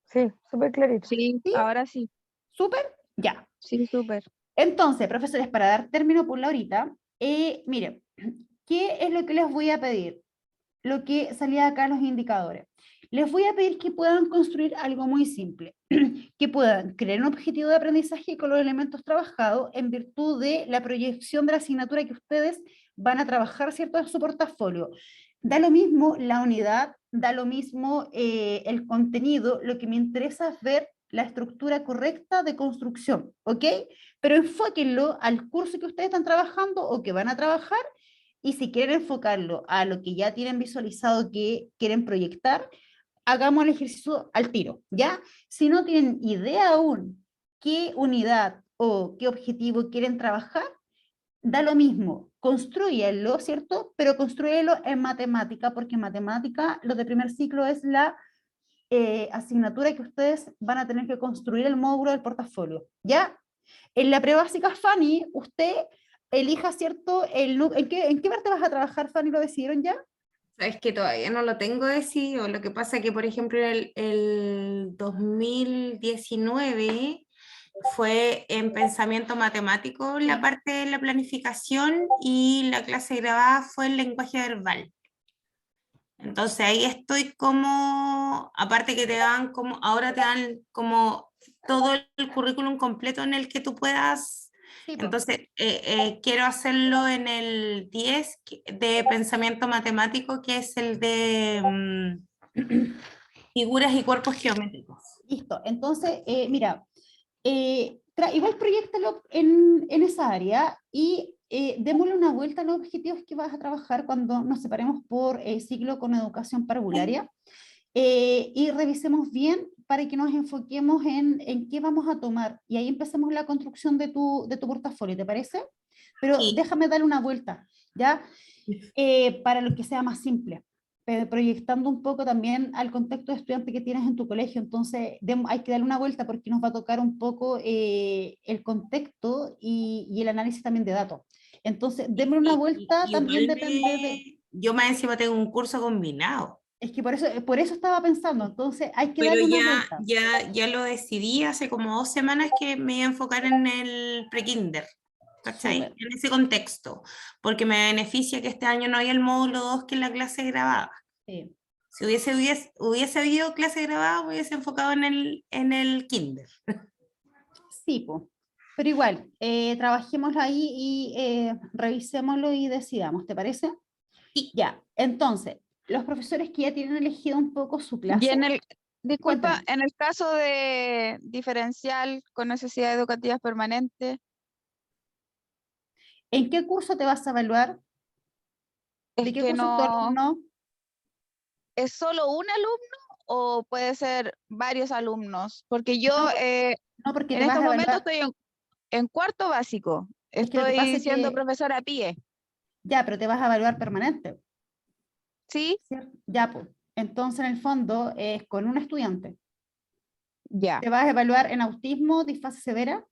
Sí, súper clarito. Sí, ¿Sí? ahora sí. ¿Súper? Ya. Sí, súper. Entonces, profesores, para dar término por la horita, miren, ¿qué es lo que les voy a pedir? Lo que salía acá en los indicadores. Les voy a pedir que puedan construir algo muy simple, que puedan crear un objetivo de aprendizaje con los elementos trabajados en virtud de la proyección de la asignatura que ustedes van a trabajar, ¿cierto?, en su portafolio. Da lo mismo la unidad, da lo mismo el contenido, lo que me interesa es ver la estructura correcta de construcción, ¿ok? Pero enfóquenlo al curso que ustedes están trabajando o que van a trabajar, y si quieren enfocarlo a lo que ya tienen visualizado que quieren proyectar, hagamos el ejercicio al tiro, ¿ya? Si no tienen idea aún qué unidad o qué objetivo quieren trabajar, da lo mismo, construyanlo, ¿cierto? Pero construyelo en matemática, porque en matemática lo de primer ciclo es la asignatura que ustedes van a tener que construir el módulo del portafolio, ¿ya? En la prebásica, Fanny, usted elija, ¿cierto? ¿En qué parte vas a trabajar, Fanny? ¿Lo decidieron ya? Sabes que todavía no lo tengo decidido. Lo que pasa que, por ejemplo, el 2019 fue en pensamiento matemático la parte de la planificación y la clase grabada fue en lenguaje verbal. Entonces ahí estoy como, aparte que te dan como, ahora te dan como todo el currículum completo en el que tú puedas. Sí, pues. Entonces quiero hacerlo en el 10 de pensamiento matemático, que es el de figuras y cuerpos geométricos. Listo. Entonces, mira, igual proyectalo en esa área y démosle una vuelta a los objetivos que vas a trabajar cuando nos separemos por ciclo con educación parvularia, y revisemos bien para que nos enfoquemos en qué vamos a tomar, y ahí empecemos la construcción de tu portafolio, ¿te parece? Pero Sí. déjame darle una vuelta, ¿ya? Para lo que sea más simple, proyectando un poco también al contexto de estudiante que tienes en tu colegio. Entonces hay que darle una vuelta porque nos va a tocar un poco el contexto y el análisis también de datos. Entonces, démosle una vuelta, también depende de... Yo más encima tengo un curso combinado. Es que por eso estaba pensando, entonces hay que Pero darle una vuelta. ya lo decidí hace como 2 semanas que me iba a enfocar en el prekinder, ¿cachai? Súper. En ese contexto, porque me beneficia que este año no hay el módulo 2, que es la clase grabada. Sí. Si hubiese habido clase grabada, me hubiese enfocado en el kinder. Sí, po. Pero igual, trabajémoslo ahí y revisémoslo y decidamos, ¿te parece? Sí. Ya, entonces, los profesores que ya tienen elegido un poco su Y clase, disculpa, cuéntame, en el caso de diferencial con necesidades educativas permanentes, ¿en qué curso te vas a evaluar? es ¿De qué que curso es tu no, alumno? ¿es solo un alumno o puede ser varios alumnos? Porque yo No, no, porque en te vas estos a momentos evaluar, estoy en cuarto básico, es que lo que pasa estoy es siendo que, profesora PIE, ya, pero te vas a evaluar permanente, ¿sí? ¿cierto? Ya, pues. Entonces, en el fondo, es con un estudiante. Ya. ¿Te vas a evaluar en autismo, disfasia severa?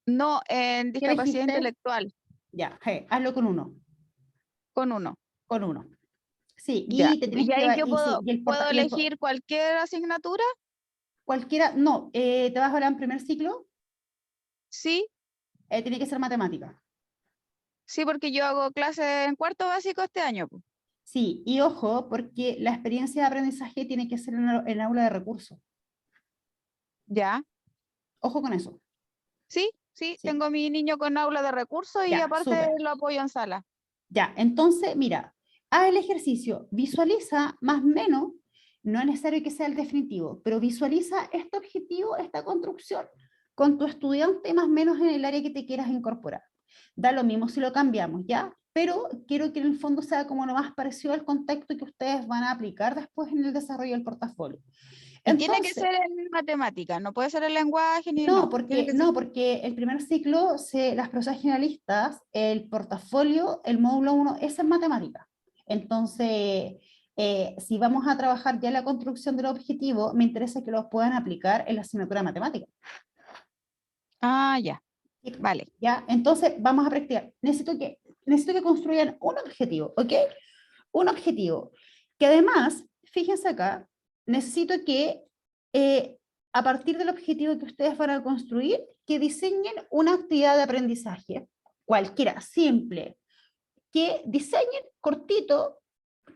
No, en ¿Qué discapacidad elegiste? intelectual, Ya, hazlo con uno, con uno. con uno. Sí, Ya. y te tienes ¿Y que, ahí yo y sí, puedo elegir cualquier asignatura? cualquiera, no, te vas a evaluar en primer ciclo, Sí, tiene que ser matemática. sí, porque yo hago clases en cuarto básico este año, po. Sí, y ojo, porque la experiencia de aprendizaje tiene que ser en aula de recursos. Ya. Ojo con eso. Sí, sí, Sí, tengo a mi niño con aula de recursos y ya, aparte súper. lo apoyo en sala. Ya, entonces, mira, haz el ejercicio, visualiza más o menos, no es necesario que sea el definitivo, pero visualiza este objetivo, esta construcción, con tu estudiante más o menos en el área que te quieras incorporar. Da lo mismo si lo cambiamos, ¿ya? Pero quiero que en el fondo sea como lo más parecido al contexto que ustedes van a aplicar después en el desarrollo del portafolio. Y tiene que Entonces, ser en matemática, no puede ser el lenguaje ni no, no. Tiene porque, que ser. no, porque el primer ciclo, las profesoras generalistas, el portafolio, el módulo 1, es en matemática. Entonces, si vamos a trabajar ya la construcción del objetivo, me interesa que los puedan aplicar en la asignatura de matemática. Ah, ya, vale. ¿Ya? Entonces, vamos a practicar. Necesito que construyan un objetivo, ¿ok? Un objetivo. Que además, fíjense acá, necesito que a partir del objetivo que ustedes van a construir, que diseñen una actividad de aprendizaje, cualquiera, simple, que diseñen cortito,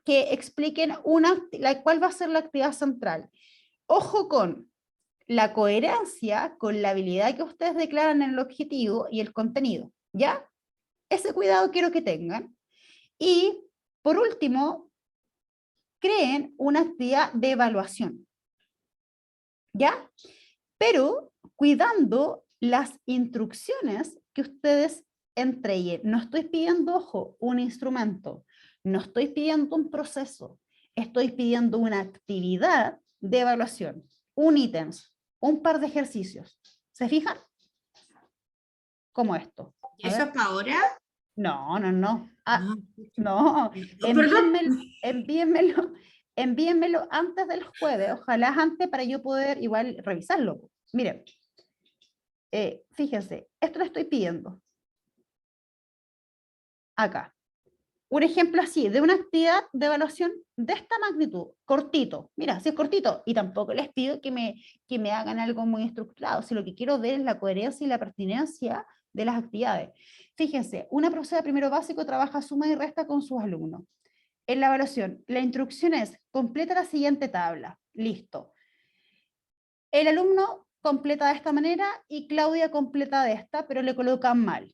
que expliquen cuál va a ser la actividad central. Ojo con la coherencia, con la habilidad que ustedes declaran en el objetivo y el contenido, ¿ya? Ese cuidado quiero que tengan. Y por último, creen una actividad de evaluación, ¿ya? Pero cuidando las instrucciones que ustedes entreguen. No estoy pidiendo, ojo, un instrumento, no estoy pidiendo un proceso, estoy pidiendo una actividad de evaluación, un ítem, un par de ejercicios. ¿Se fijan? Como esto. ¿Y eso es para ahora? No, no, no. Ah, No, perdón. envíenmelo, envíenmelo antes del jueves, ojalá antes para yo poder igual revisarlo. Miren, fíjense, esto lo estoy pidiendo. Acá. Un ejemplo así, de una actividad de evaluación de esta magnitud, cortito. Mira, si es cortito, y tampoco les pido que me hagan algo muy estructurado, si lo que quiero ver es la coherencia y la pertinencia de las actividades. Fíjense, una profesora de primero básico trabaja suma y resta con sus alumnos. En la evaluación, la instrucción es, completa la siguiente tabla. Listo. El alumno completa de esta manera y Claudia completa de esta, pero le colocan mal.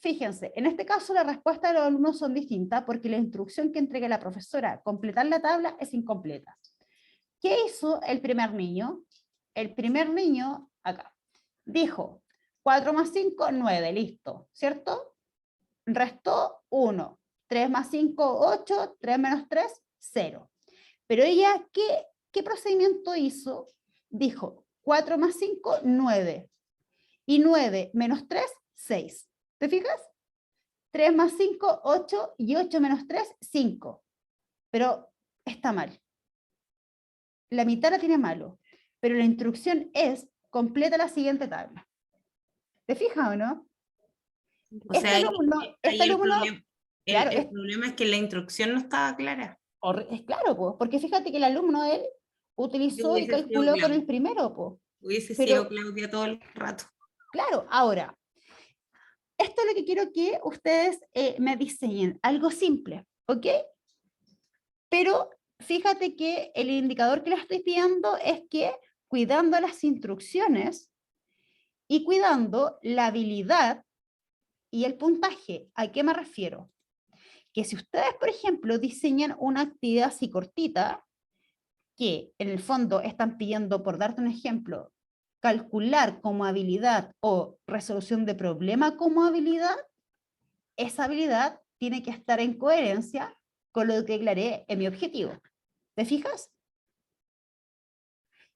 Fíjense, en este caso la respuesta de los alumnos son distintas porque la instrucción que entrega la profesora, completar la tabla, es incompleta. ¿Qué hizo el primer niño? El primer niño, acá, dijo 4 más 5, 9, listo, ¿cierto? Restó 1, 3 más 5, 8, 3 menos 3, 0. Pero ella, ¿qué procedimiento hizo? Dijo 4 más 5, 9. Y 9 menos 3, 6. ¿Te fijas? 3 más 5, 8, y 8 menos 3, 5. Pero está mal. La mitad la tiene malo. Pero la instrucción es, completa la siguiente tabla. ¿Te fijas o no? O sea, Este ahí el alumno, problema, claro, el problema es que la instrucción no estaba clara. es claro, po, porque fíjate que el alumno, él, Yo utilizó y hubiese sido calculó con el Claudia. primero, po. Hubiese sido Pero, Claudia todo el rato. claro, ahora, esto es lo que quiero que ustedes me diseñen, algo simple, ¿ok? Pero fíjate que el indicador que les estoy pidiendo es que cuidando las instrucciones y cuidando la habilidad y el puntaje. ¿A qué me refiero? Que si ustedes, por ejemplo, diseñan una actividad así cortita, que en el fondo están pidiendo, por darte un ejemplo, calcular como habilidad o resolución de problema como habilidad, esa habilidad tiene que estar en coherencia con lo que declaré en mi objetivo. ¿Te fijas?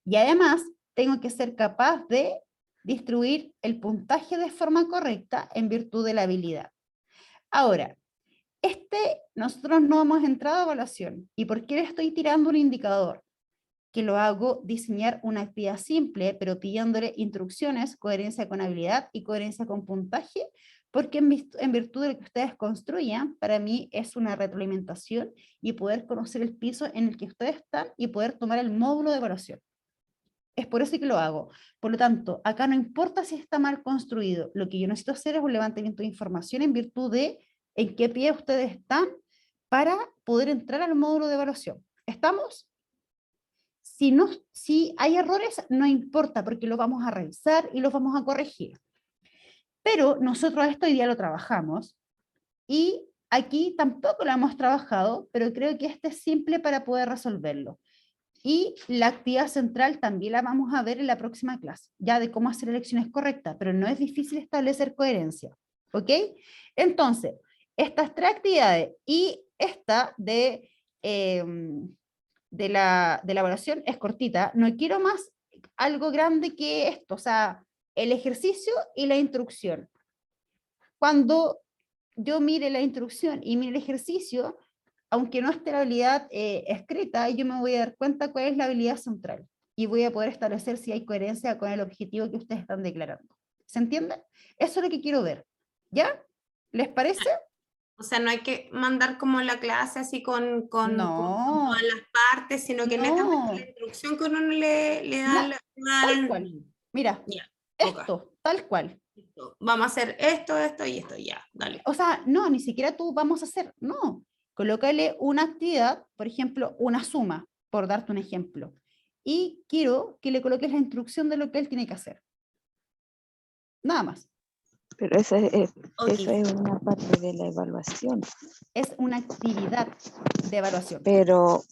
Y además, tengo que ser capaz de distribuir el puntaje de forma correcta en virtud de la habilidad. Ahora, nosotros no hemos entrado a evaluación. ¿Y por qué le estoy tirando un indicador? Que lo hago diseñar una actividad simple, pero pidiéndole instrucciones, coherencia con habilidad y coherencia con puntaje, porque en virtud de lo que ustedes construyan, para mí es una retroalimentación y poder conocer el piso en el que ustedes están y poder tomar el módulo de evaluación. Es por eso que lo hago. Por lo tanto, acá no importa si está mal construido, lo que yo necesito hacer es un levantamiento de información en virtud de en qué pie ustedes están para poder entrar al módulo de evaluación. ¿Estamos? Si hay errores, no importa, porque lo vamos a revisar y los vamos a corregir. Pero nosotros esto hoy día lo trabajamos, y aquí tampoco lo hemos trabajado, pero creo que este es simple para poder resolverlo. Y la actividad central también la vamos a ver en la próxima clase, ya de cómo hacer elecciones correctas, pero no es difícil establecer coherencia, ¿ok? Entonces, estas 3 actividades y esta de la evaluación es cortita, no quiero más algo grande que esto, o sea, el ejercicio y la instrucción. Cuando yo mire la instrucción y mire el ejercicio, aunque no esté la habilidad escrita, yo me voy a dar cuenta cuál es la habilidad central y voy a poder establecer si hay coherencia con el objetivo que ustedes están declarando. ¿Se entiende? Eso es lo que quiero ver. ¿Ya? ¿Les parece? O sea, no hay que mandar como la clase así con No. todas las partes, sino que netamente la instrucción que uno le da. Tal cual. Mira, Ya, esto, tal cual. Vamos a hacer esto, esto y esto, ya, dale. O sea, no, ni siquiera tú vamos a hacer, no. Colócale una actividad, por ejemplo, una suma, por darte un ejemplo. Y quiero que le coloques la instrucción de lo que él tiene que hacer. Nada más. Pero eso es Ok. una parte de la evaluación. Es una actividad de evaluación. Pero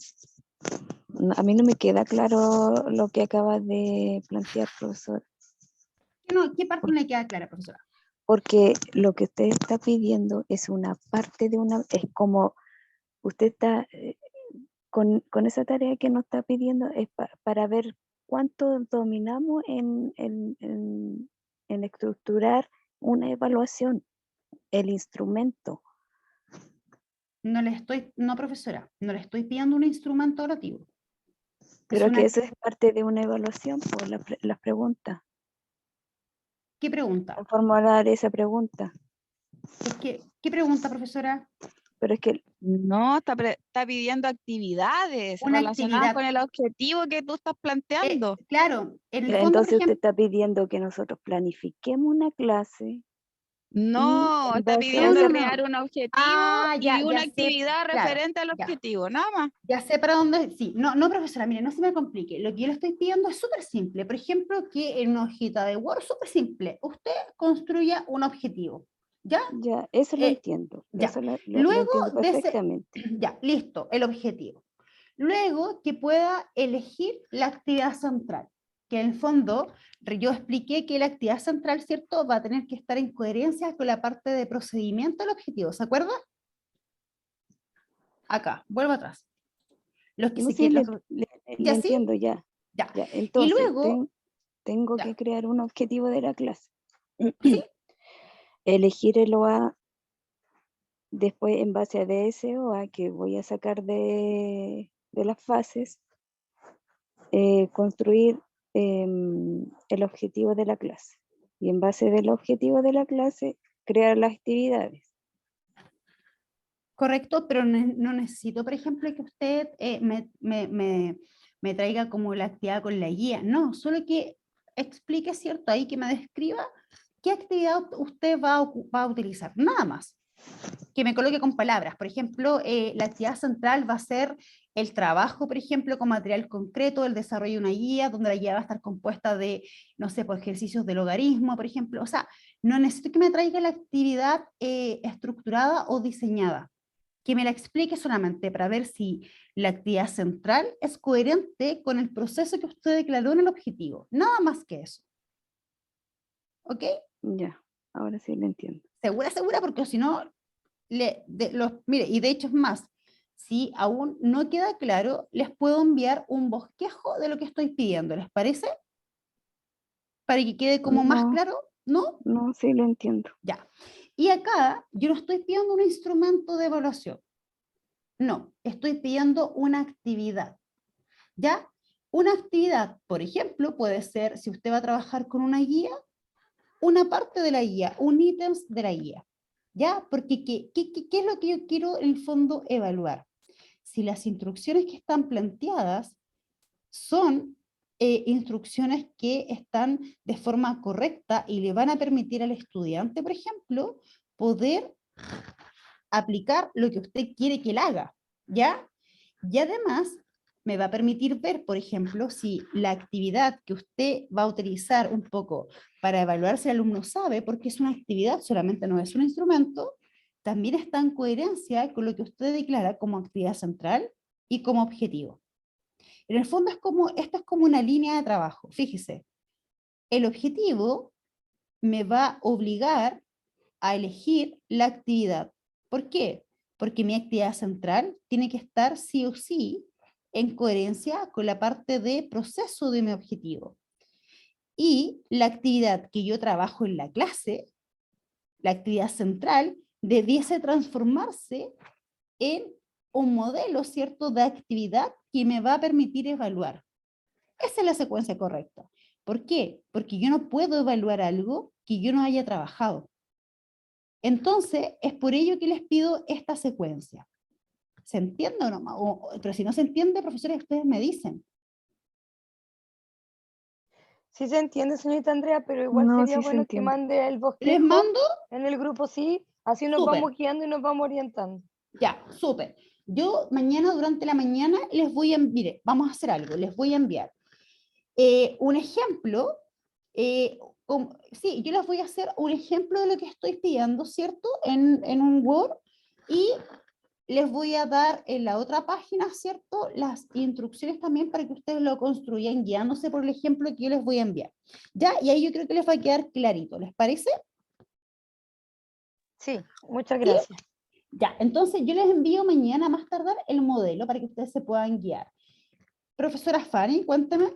a mí no me queda claro lo que acaba de plantear, profesor. ¿Qué parte no le queda clara, profesora? Porque lo que usted está pidiendo es una parte de una, es como usted está, con esa tarea que nos está pidiendo, es para ver cuánto dominamos en estructurar una evaluación, el instrumento. No, profesora, no le estoy pidiendo un instrumento orativo. Pero que eso es parte de una evaluación por las preguntas. ¿Qué pregunta? Formular esa pregunta. ¿Qué pregunta, profesora? Pero es que No, está pidiendo actividades Una relacionadas actividad. con el objetivo que tú estás planteando. Claro, en el fondo, entonces por ejemplo, usted está pidiendo que nosotros planifiquemos una clase. No, en está base a pidiendo eso- crear un objetivo ya y una sé, actividad claro, referente al ya. objetivo, nada más. Ya sé para dónde, sí, no, profesora, mire, no se me complique, lo que yo le estoy pidiendo es súper simple, por ejemplo, que en una hojita de Word, súper simple, usted construya un objetivo, ¿ya? Ya, eso lo entiendo. Ya. Eso lo Luego entiendo de ese, perfectamente. ya, listo, el objetivo. Luego que pueda elegir la actividad central, que en el fondo, yo expliqué que la actividad central, ¿cierto?, va a tener que estar en coherencia con la parte de procedimiento del objetivo, ¿se acuerda? Acá, vuelvo atrás. Los que No, se sí, quieran, le ¿ya sí? entiendo ya. Ya. Ya, Y entonces, luego, tengo ya, que crear un objetivo de la clase. ¿sí? Elegir el OA, después en base a ese OA que voy a sacar de las fases, construir el objetivo de la clase. Y en base del objetivo de la clase, crear las actividades. Correcto, pero no necesito, por ejemplo, que usted me traiga como la actividad con la guía. No, solo que explique, ¿cierto? Ahí que me describa qué actividad usted va a utilizar, nada más. Que me coloque con palabras. Por ejemplo, la actividad central va a ser el trabajo, por ejemplo, con material concreto, el desarrollo de una guía, donde la guía va a estar compuesta de, no sé, por ejercicios de logaritmo, por ejemplo. O sea, no necesito que me traiga la actividad estructurada o diseñada, que me la explique solamente para ver si la actividad central es coherente con el proceso que usted declaró en el objetivo. Nada más que eso. ¿Ok? Ya, ahora sí lo entiendo. Segura, segura, porque si no, mire, y de hecho es más, si aún no queda claro, les puedo enviar un bosquejo de lo que estoy pidiendo, ¿les parece? Para que quede como más No, claro, ¿no? no, sí lo entiendo. Ya. Y acá yo no estoy pidiendo un instrumento de evaluación, no, estoy pidiendo una actividad, ¿ya? Una actividad, por ejemplo, puede ser, si usted va a trabajar con una guía, una parte de la guía, un ítem de la guía, ¿ya? Porque ¿qué es lo que yo quiero en el fondo evaluar? Si las instrucciones que están planteadas son instrucciones que están de forma correcta y le van a permitir al estudiante, por ejemplo, poder aplicar lo que usted quiere que él haga, ¿ya? Y además me va a permitir ver, por ejemplo, si la actividad que usted va a utilizar un poco para evaluar si el alumno sabe, porque es una actividad, solamente no es un instrumento, también está en coherencia con lo que usted declara como actividad central y como objetivo. En el fondo esto es como una línea de trabajo. Fíjese, el objetivo me va a obligar a elegir la actividad. ¿Por qué? Porque mi actividad central tiene que estar sí o sí en coherencia con la parte de proceso de mi objetivo. Y la actividad que yo trabajo en la clase, la actividad central, debiese transformarse en un modelo, ¿cierto?, de actividad que me va a permitir evaluar. Esa es la secuencia correcta. ¿Por qué? Porque yo no puedo evaluar algo que yo no haya trabajado. Entonces, es por ello que les pido esta secuencia. ¿Se entiende o no? Pero si no se entiende, profesores, ustedes me dicen. Sí se entiende, señorita Andrea, pero igual No, sería sí se bueno que entiende. mande el Les bosquejo mando, en el grupo, sí, así nos súper, vamos guiando y nos vamos orientando. ya, súper. Yo mañana, durante la mañana, les voy a, mire, vamos a hacer algo, les voy a enviar un ejemplo, sí, yo les voy a hacer un ejemplo de lo que estoy pidiendo, ¿cierto? En un Word, y les voy a dar en la otra página, ¿cierto?, las instrucciones también para que ustedes lo construyan guiándose por el ejemplo que yo les voy a enviar. ¿Ya? Y ahí yo creo que les va a quedar clarito, ¿les parece? Sí, muchas ¿Sí? gracias. Ya, entonces yo les envío mañana más tardar el modelo para que ustedes se puedan guiar. Profesora Fanny, cuéntame.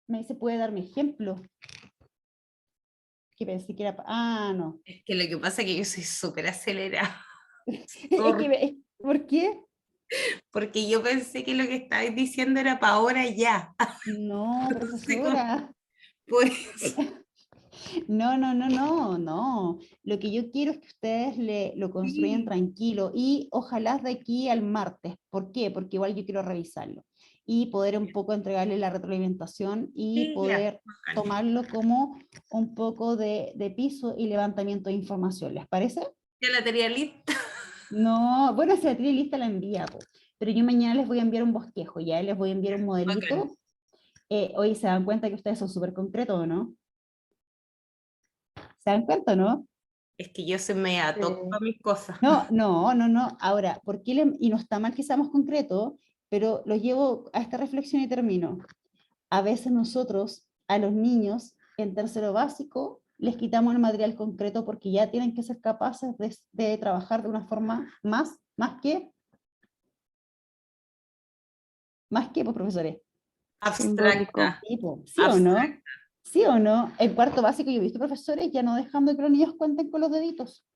¿Me dice, puede darme ejemplo? Que pensé que era... Ah, no. Es que lo que pasa es que yo soy súper acelerada. ¿Por qué? Porque yo pensé que lo que estabais diciendo era para ahora ya. No, Entonces, como, profesora. pues, No. Lo que yo quiero es que ustedes lo construyan sí, tranquilo y ojalá de aquí al martes. ¿Por qué? Porque igual yo quiero revisarlo y poder un poco entregarle la retroalimentación y sí, ya, poder bacán. tomarlo como un poco de piso y levantamiento de información. ¿Les parece? Ya la tenía lista. No, bueno, si la tiene lista la envía, po. Pero yo mañana les voy a enviar un bosquejo, ya les voy a enviar un modelito. Bacán. Hoy se dan cuenta que ustedes son súper concretos, ¿o no? ¿Se dan cuenta, no? Es que yo soy media toc para mis cosas. No. Ahora, y no está mal que seamos concretos, pero lo llevo a esta reflexión y termino. A veces nosotros, a los niños en tercero básico, les quitamos el material concreto porque ya tienen que ser capaces de trabajar de una forma más que, pues, profesores. Simbólico. Abstracta. ¿Sí o no? Abstracta. ¿Sí o no? En cuarto básico yo he visto profesores ya no dejando que los niños cuenten con los deditos.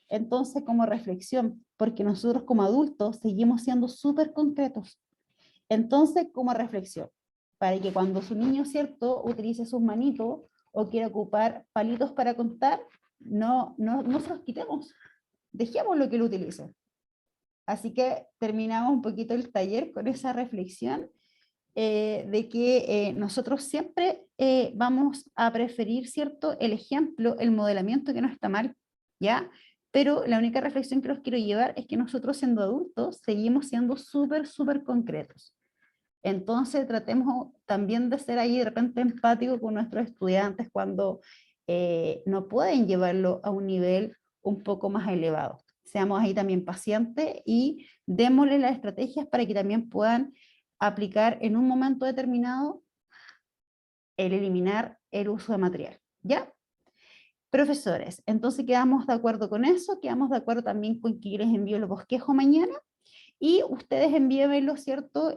Entonces, como reflexión, porque nosotros como adultos seguimos siendo súper concretos. Entonces, como reflexión, para que cuando su niño, ¿cierto?, utilice sus manitos o quiera ocupar palitos para contar, no se los quitemos. Dejemos lo que lo utilice. Así que terminamos un poquito el taller con esa reflexión de que nosotros siempre vamos a preferir, ¿cierto?, el ejemplo, el modelamiento, que no está mal, ¿ya? pero la única reflexión que los quiero llevar es que nosotros siendo adultos seguimos siendo súper, súper concretos. Entonces tratemos también de ser ahí de repente empáticos con nuestros estudiantes cuando no pueden llevarlo a un nivel un poco más elevado. Seamos ahí también pacientes y démosle las estrategias para que también puedan aplicar en un momento determinado el eliminar el uso de material. ¿Ya? Profesores, entonces quedamos de acuerdo con eso, quedamos de acuerdo también con que yo les envío los bosquejos mañana y ustedes envíenmelo, ¿cierto?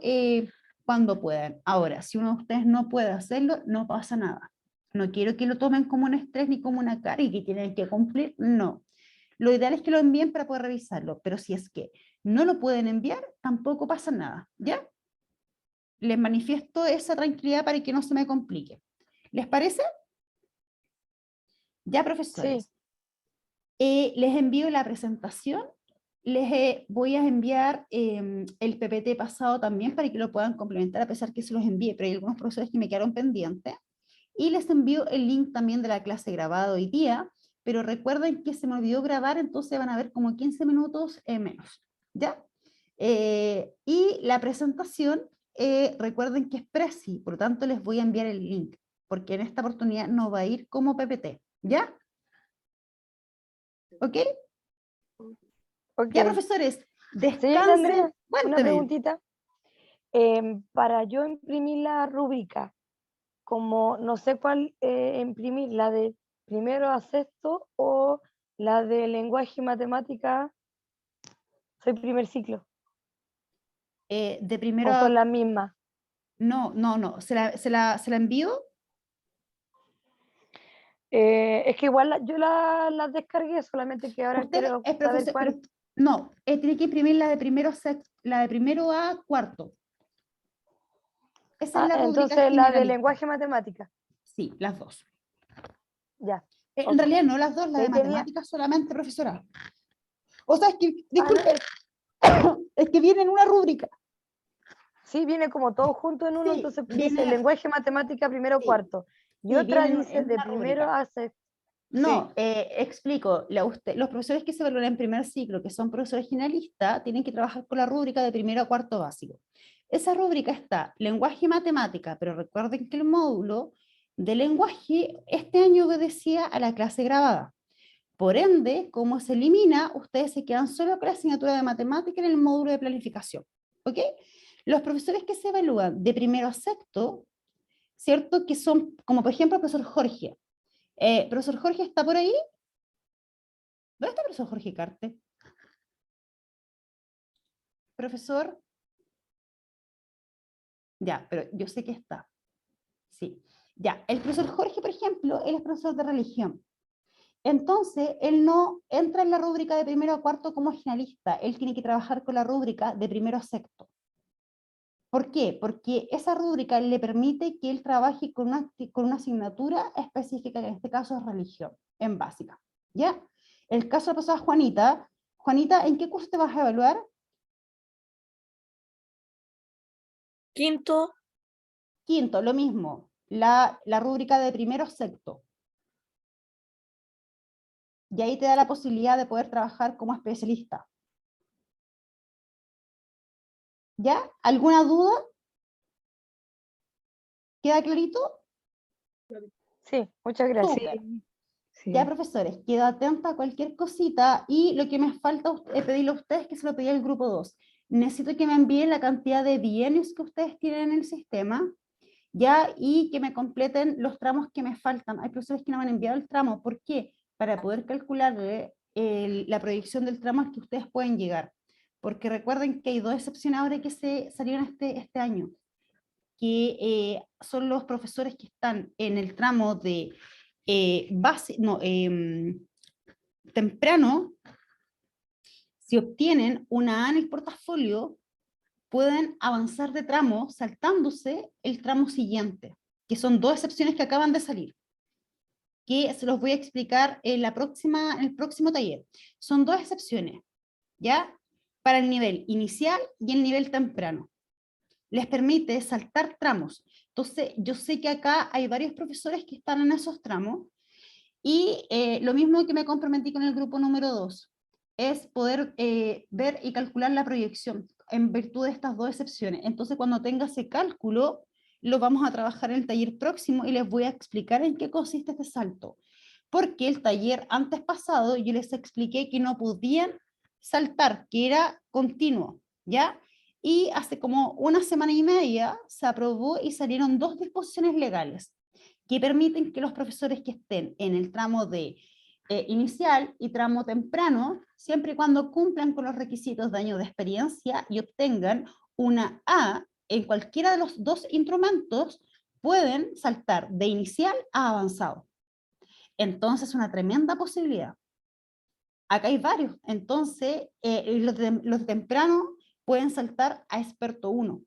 Cuando puedan. Ahora, si uno de ustedes no puede hacerlo, no pasa nada. No quiero que lo tomen como un estrés ni como una carga y que tienen que cumplir, no. Lo ideal es que lo envíen para poder revisarlo, pero si es que no lo pueden enviar, tampoco pasa nada, ¿ya? Les manifiesto esa tranquilidad para que no se me complique. ¿Les parece? Ya, profesores. Les envío la presentación. Les voy a enviar el PPT pasado también para que lo puedan complementar, a pesar que se los envíe, pero hay algunos profesores que me quedaron pendientes. Y les envío el link también de la clase grabada hoy día, pero recuerden que se me olvidó grabar, entonces van a ver como 15 minutos menos, ¿ya? Y la presentación, recuerden que es Prezi, por lo tanto les voy a enviar el link, porque en esta oportunidad no va a ir como PPT, ¿ya? ¿Ok? Ok. Ya, profesores, Señorita descansen. Andrea, una Cuéntame. preguntita. Para yo imprimir la rúbrica, como no sé cuál imprimir, la de primero a sexto o la de lenguaje y matemática, soy primer ciclo, De primero o son a... las mismas. No, ¿se la envío? Es que igual yo las descargué, solamente que ahora Usted quiero es saber profesor, cuál. pero no, tiene que imprimir la de primero a cuarto. Esa es la rúbrica Entonces la de generalista. lenguaje y matemática. Sí, las dos. Ya. En ok. realidad no las dos, la de Ahí tenía- matemáticas solamente, profesora. O sea, es que, Ah, no, disculpe, es que viene en una rúbrica. sí, viene como todo junto en uno, Sí, entonces viene- dice lenguaje y matemática primero Sí, cuarto. Y sí, otra viene dice en de una primero rúbrica. a sexto. No, explico, los profesores que se evalúan en primer ciclo, que son profesores generalistas, tienen que trabajar con la rúbrica de primero a cuarto básico. Esa rúbrica está lenguaje y matemática, pero recuerden que el módulo de lenguaje este año obedecía a la clase grabada. Por ende, como se elimina, ustedes se quedan solo con la asignatura de matemática en el módulo de planificación. ¿Ok? Los profesores que se evalúan de primero a sexto, ¿cierto? Que son, como por ejemplo el profesor Jorge. ¿Profesor Jorge está por ahí? ¿Dónde está el profesor Jorge Carte? Profesor. Ya, pero yo sé que está. Sí. Ya, el profesor Jorge, por ejemplo, él es profesor de religión. Entonces, él no entra en la rúbrica de primero a cuarto como generalista. Él tiene que trabajar con la rúbrica de primero a sexto. ¿Por qué? Porque esa rúbrica le permite que él trabaje con una asignatura específica, que en este caso es religión, en básica. ¿Ya? El caso de la profesora Juanita. Juanita, ¿en qué curso te vas a evaluar? Quinto, Quinto, lo mismo, la rúbrica de primero sexto. Y ahí te da la posibilidad de poder trabajar como especialista. ¿Ya? ¿Alguna duda? ¿Queda clarito? Sí, muchas gracias. Súper. Sí. Ya, profesores, quedo atenta a cualquier cosita y lo que me falta pedirle a ustedes, que se lo pedí al grupo 2. Necesito que me envíen la cantidad de bienios que ustedes tienen en el sistema, ya, y que me completen los tramos que me faltan. Hay profesores que no me han enviado el tramo. ¿Por qué? Para poder calcularle la proyección del tramo al que ustedes pueden llegar. Porque recuerden que hay dos excepciones ahora que se salieron este año, que son los profesores que están en el tramo de temprano. Si obtienen una A en el portafolio, pueden avanzar de tramo saltándose el tramo siguiente, que son dos excepciones que acaban de salir, que se los voy a explicar en el próximo taller. Son dos excepciones, ¿ya? Para el nivel inicial y el nivel temprano. Les permite saltar tramos. Entonces, yo sé que acá hay varios profesores que están en esos tramos, Y lo mismo que me comprometí con el grupo número 2, es poder ver y calcular la proyección en virtud de estas dos excepciones. Entonces, cuando tenga ese cálculo, lo vamos a trabajar en el taller próximo y les voy a explicar en qué consiste este salto. Porque el taller antes pasado yo les expliqué que no podían saltar, que era continuo, ¿ya? Y hace como una semana y media se aprobó y salieron dos disposiciones legales que permiten que los profesores que estén en el tramo de inicial y tramo temprano, siempre y cuando cumplan con los requisitos de año de experiencia y obtengan una A en cualquiera de los dos instrumentos, pueden saltar de inicial a avanzado. Entonces, una tremenda posibilidad. Acá hay varios. Entonces, los tempranos pueden saltar a experto 1.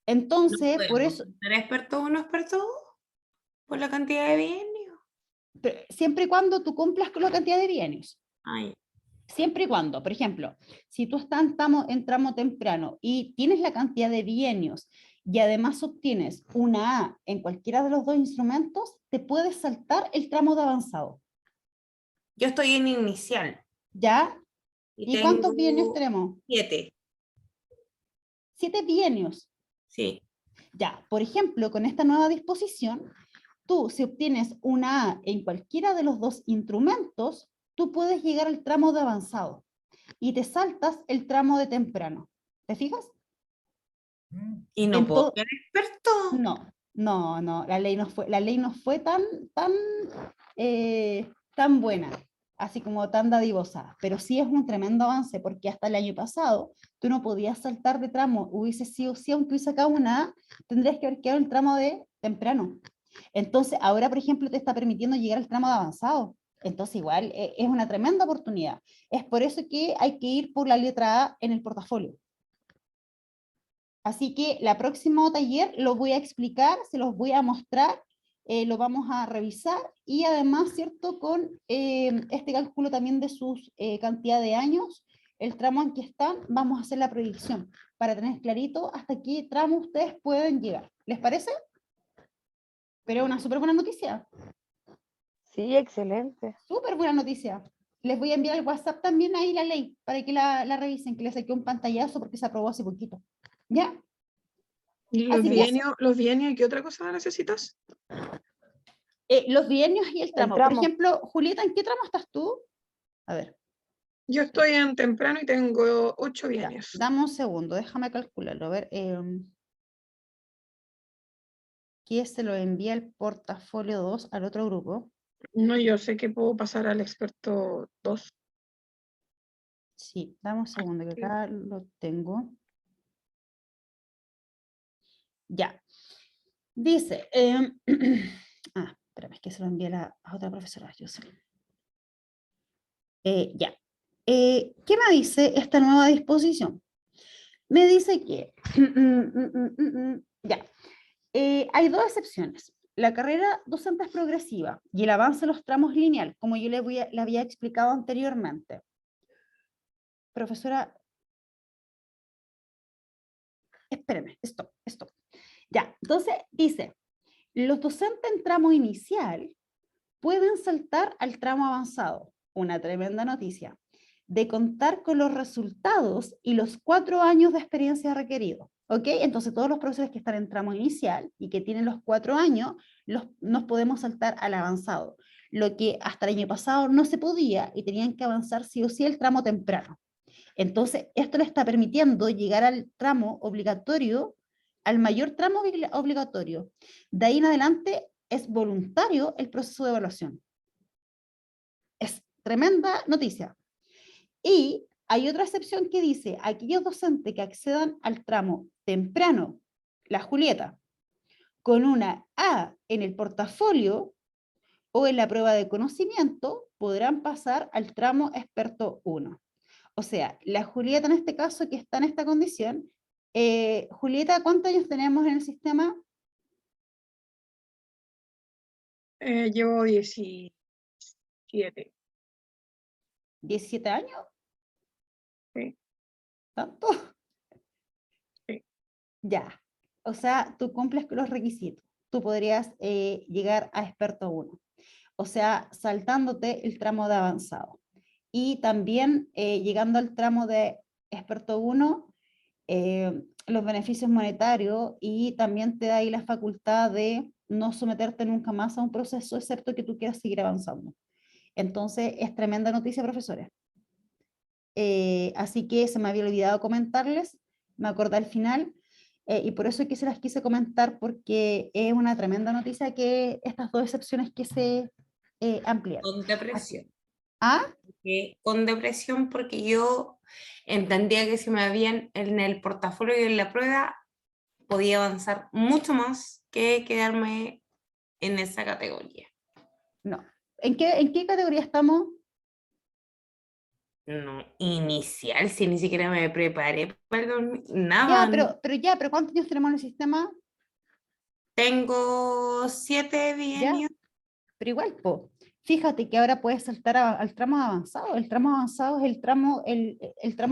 Entonces, por eso... ¿Será experto 1, experto 2? Por la cantidad de bienios. Siempre y cuando tú cumplas con la cantidad de bienios. Ay. Siempre y cuando, por ejemplo, si tú estás en tramo temprano y tienes la cantidad de bienios y además obtienes una A en cualquiera de los dos instrumentos, te puedes saltar el tramo de avanzado. Yo estoy en inicial. ¿Ya? ¿Y cuántos bienios tengo tenemos? 7. 7 bienios. Sí. Ya, por ejemplo, con esta nueva disposición, tú si obtienes una A en cualquiera de los dos instrumentos, tú puedes llegar al tramo de avanzado y te saltas el tramo de temprano. ¿Te fijas? ¿Y no puedo ser experto? No, la ley no fue tan buena, así como tan dadivosa, pero sí es un tremendo avance, porque hasta el año pasado tú no podías saltar de tramo, hubiese sido, sí, aunque hubiese sacado una A, tendrías que haber quedado en el tramo de temprano. Entonces, ahora, por ejemplo, te está permitiendo llegar al tramo de avanzado. Entonces, igual, es una tremenda oportunidad. Es por eso que hay que ir por la letra A en el portafolio. Así que la próximo taller lo voy a explicar, se los voy a mostrar, lo vamos a revisar y además, ¿cierto? Con este cálculo también de sus cantidad de años, el tramo en que están, vamos a hacer la proyección para tener clarito hasta qué tramo ustedes pueden llegar. ¿Les parece? Pero es una súper buena noticia. Sí, excelente. Súper buena noticia. Les voy a enviar al WhatsApp también ahí la ley para que la revisen, que les saqué un pantallazo porque se aprobó hace poquito. ¿Ya? ¿Y Así que los bienios, qué otra cosa necesitas? los bienios y el tramo. Por tramo. ejemplo, Julieta, ¿en qué tramo estás tú? A ver, Yo estoy en temprano y tengo 8 ya, bienios. dame un segundo, déjame calcularlo. A ver, ¿qué se lo envía el portafolio 2 al otro grupo? No, yo sé que puedo pasar al experto 2. Sí, dame un segundo, que acá lo tengo. Ya. Dice, espérame, es que se lo envié a otra profesora, yo sé. Ya. ¿Qué me dice esta nueva disposición? Me dice que, ya, hay dos excepciones. La carrera docente es progresiva y el avance en los tramos lineal, como yo le había explicado anteriormente. Profesora, espérame, esto. Ya, entonces dice, los docentes en tramo inicial pueden saltar al tramo avanzado. Una tremenda noticia. De contar con los resultados y los 4 años de experiencia requeridos. ¿Ok? Entonces todos los profesores que están en tramo inicial y que tienen los 4 años, nos podemos saltar al avanzado. Lo que hasta el año pasado no se podía y tenían que avanzar sí o sí el tramo temprano. Entonces, esto le está permitiendo llegar al tramo obligatorio, al mayor tramo obligatorio. De ahí en adelante es voluntario el proceso de evaluación. Es tremenda noticia. Y hay otra excepción que dice, aquellos docentes que accedan al tramo temprano, la Julieta, con una A en el portafolio o en la prueba de conocimiento, podrán pasar al tramo experto 1. O sea, la Julieta en este caso que está en esta condición, Julieta, ¿cuántos años tenemos en el sistema? Llevo 17. ¿17 años? Sí. ¿Tanto? Sí. Ya. O sea, tú cumples con los requisitos. Tú podrías llegar a experto 1. o sea, saltándote el tramo de avanzado. Y también llegando al tramo de experto 1, los beneficios monetarios, y también te da ahí la facultad de no someterte nunca más a un proceso, excepto que tú quieras seguir avanzando. Entonces, es tremenda noticia, profesores. Así que se me había olvidado comentarles, me acordé al final, y por eso es que se las quise comentar, porque es una tremenda noticia que estas dos excepciones que se amplían. Con depresión. ¿Ah? Con depresión porque yo entendía que si me habían en el portafolio y en la prueba podía avanzar mucho más que quedarme en esa categoría. No. ¿En qué categoría estamos? No, inicial, si ni siquiera me preparé para nada. Ya, pero ¿cuántos años tenemos en el sistema? Tengo 7 ¿Ya? bienios. Pero igual, fíjate que ahora puedes saltar al tramo avanzado. El tramo avanzado es el tramo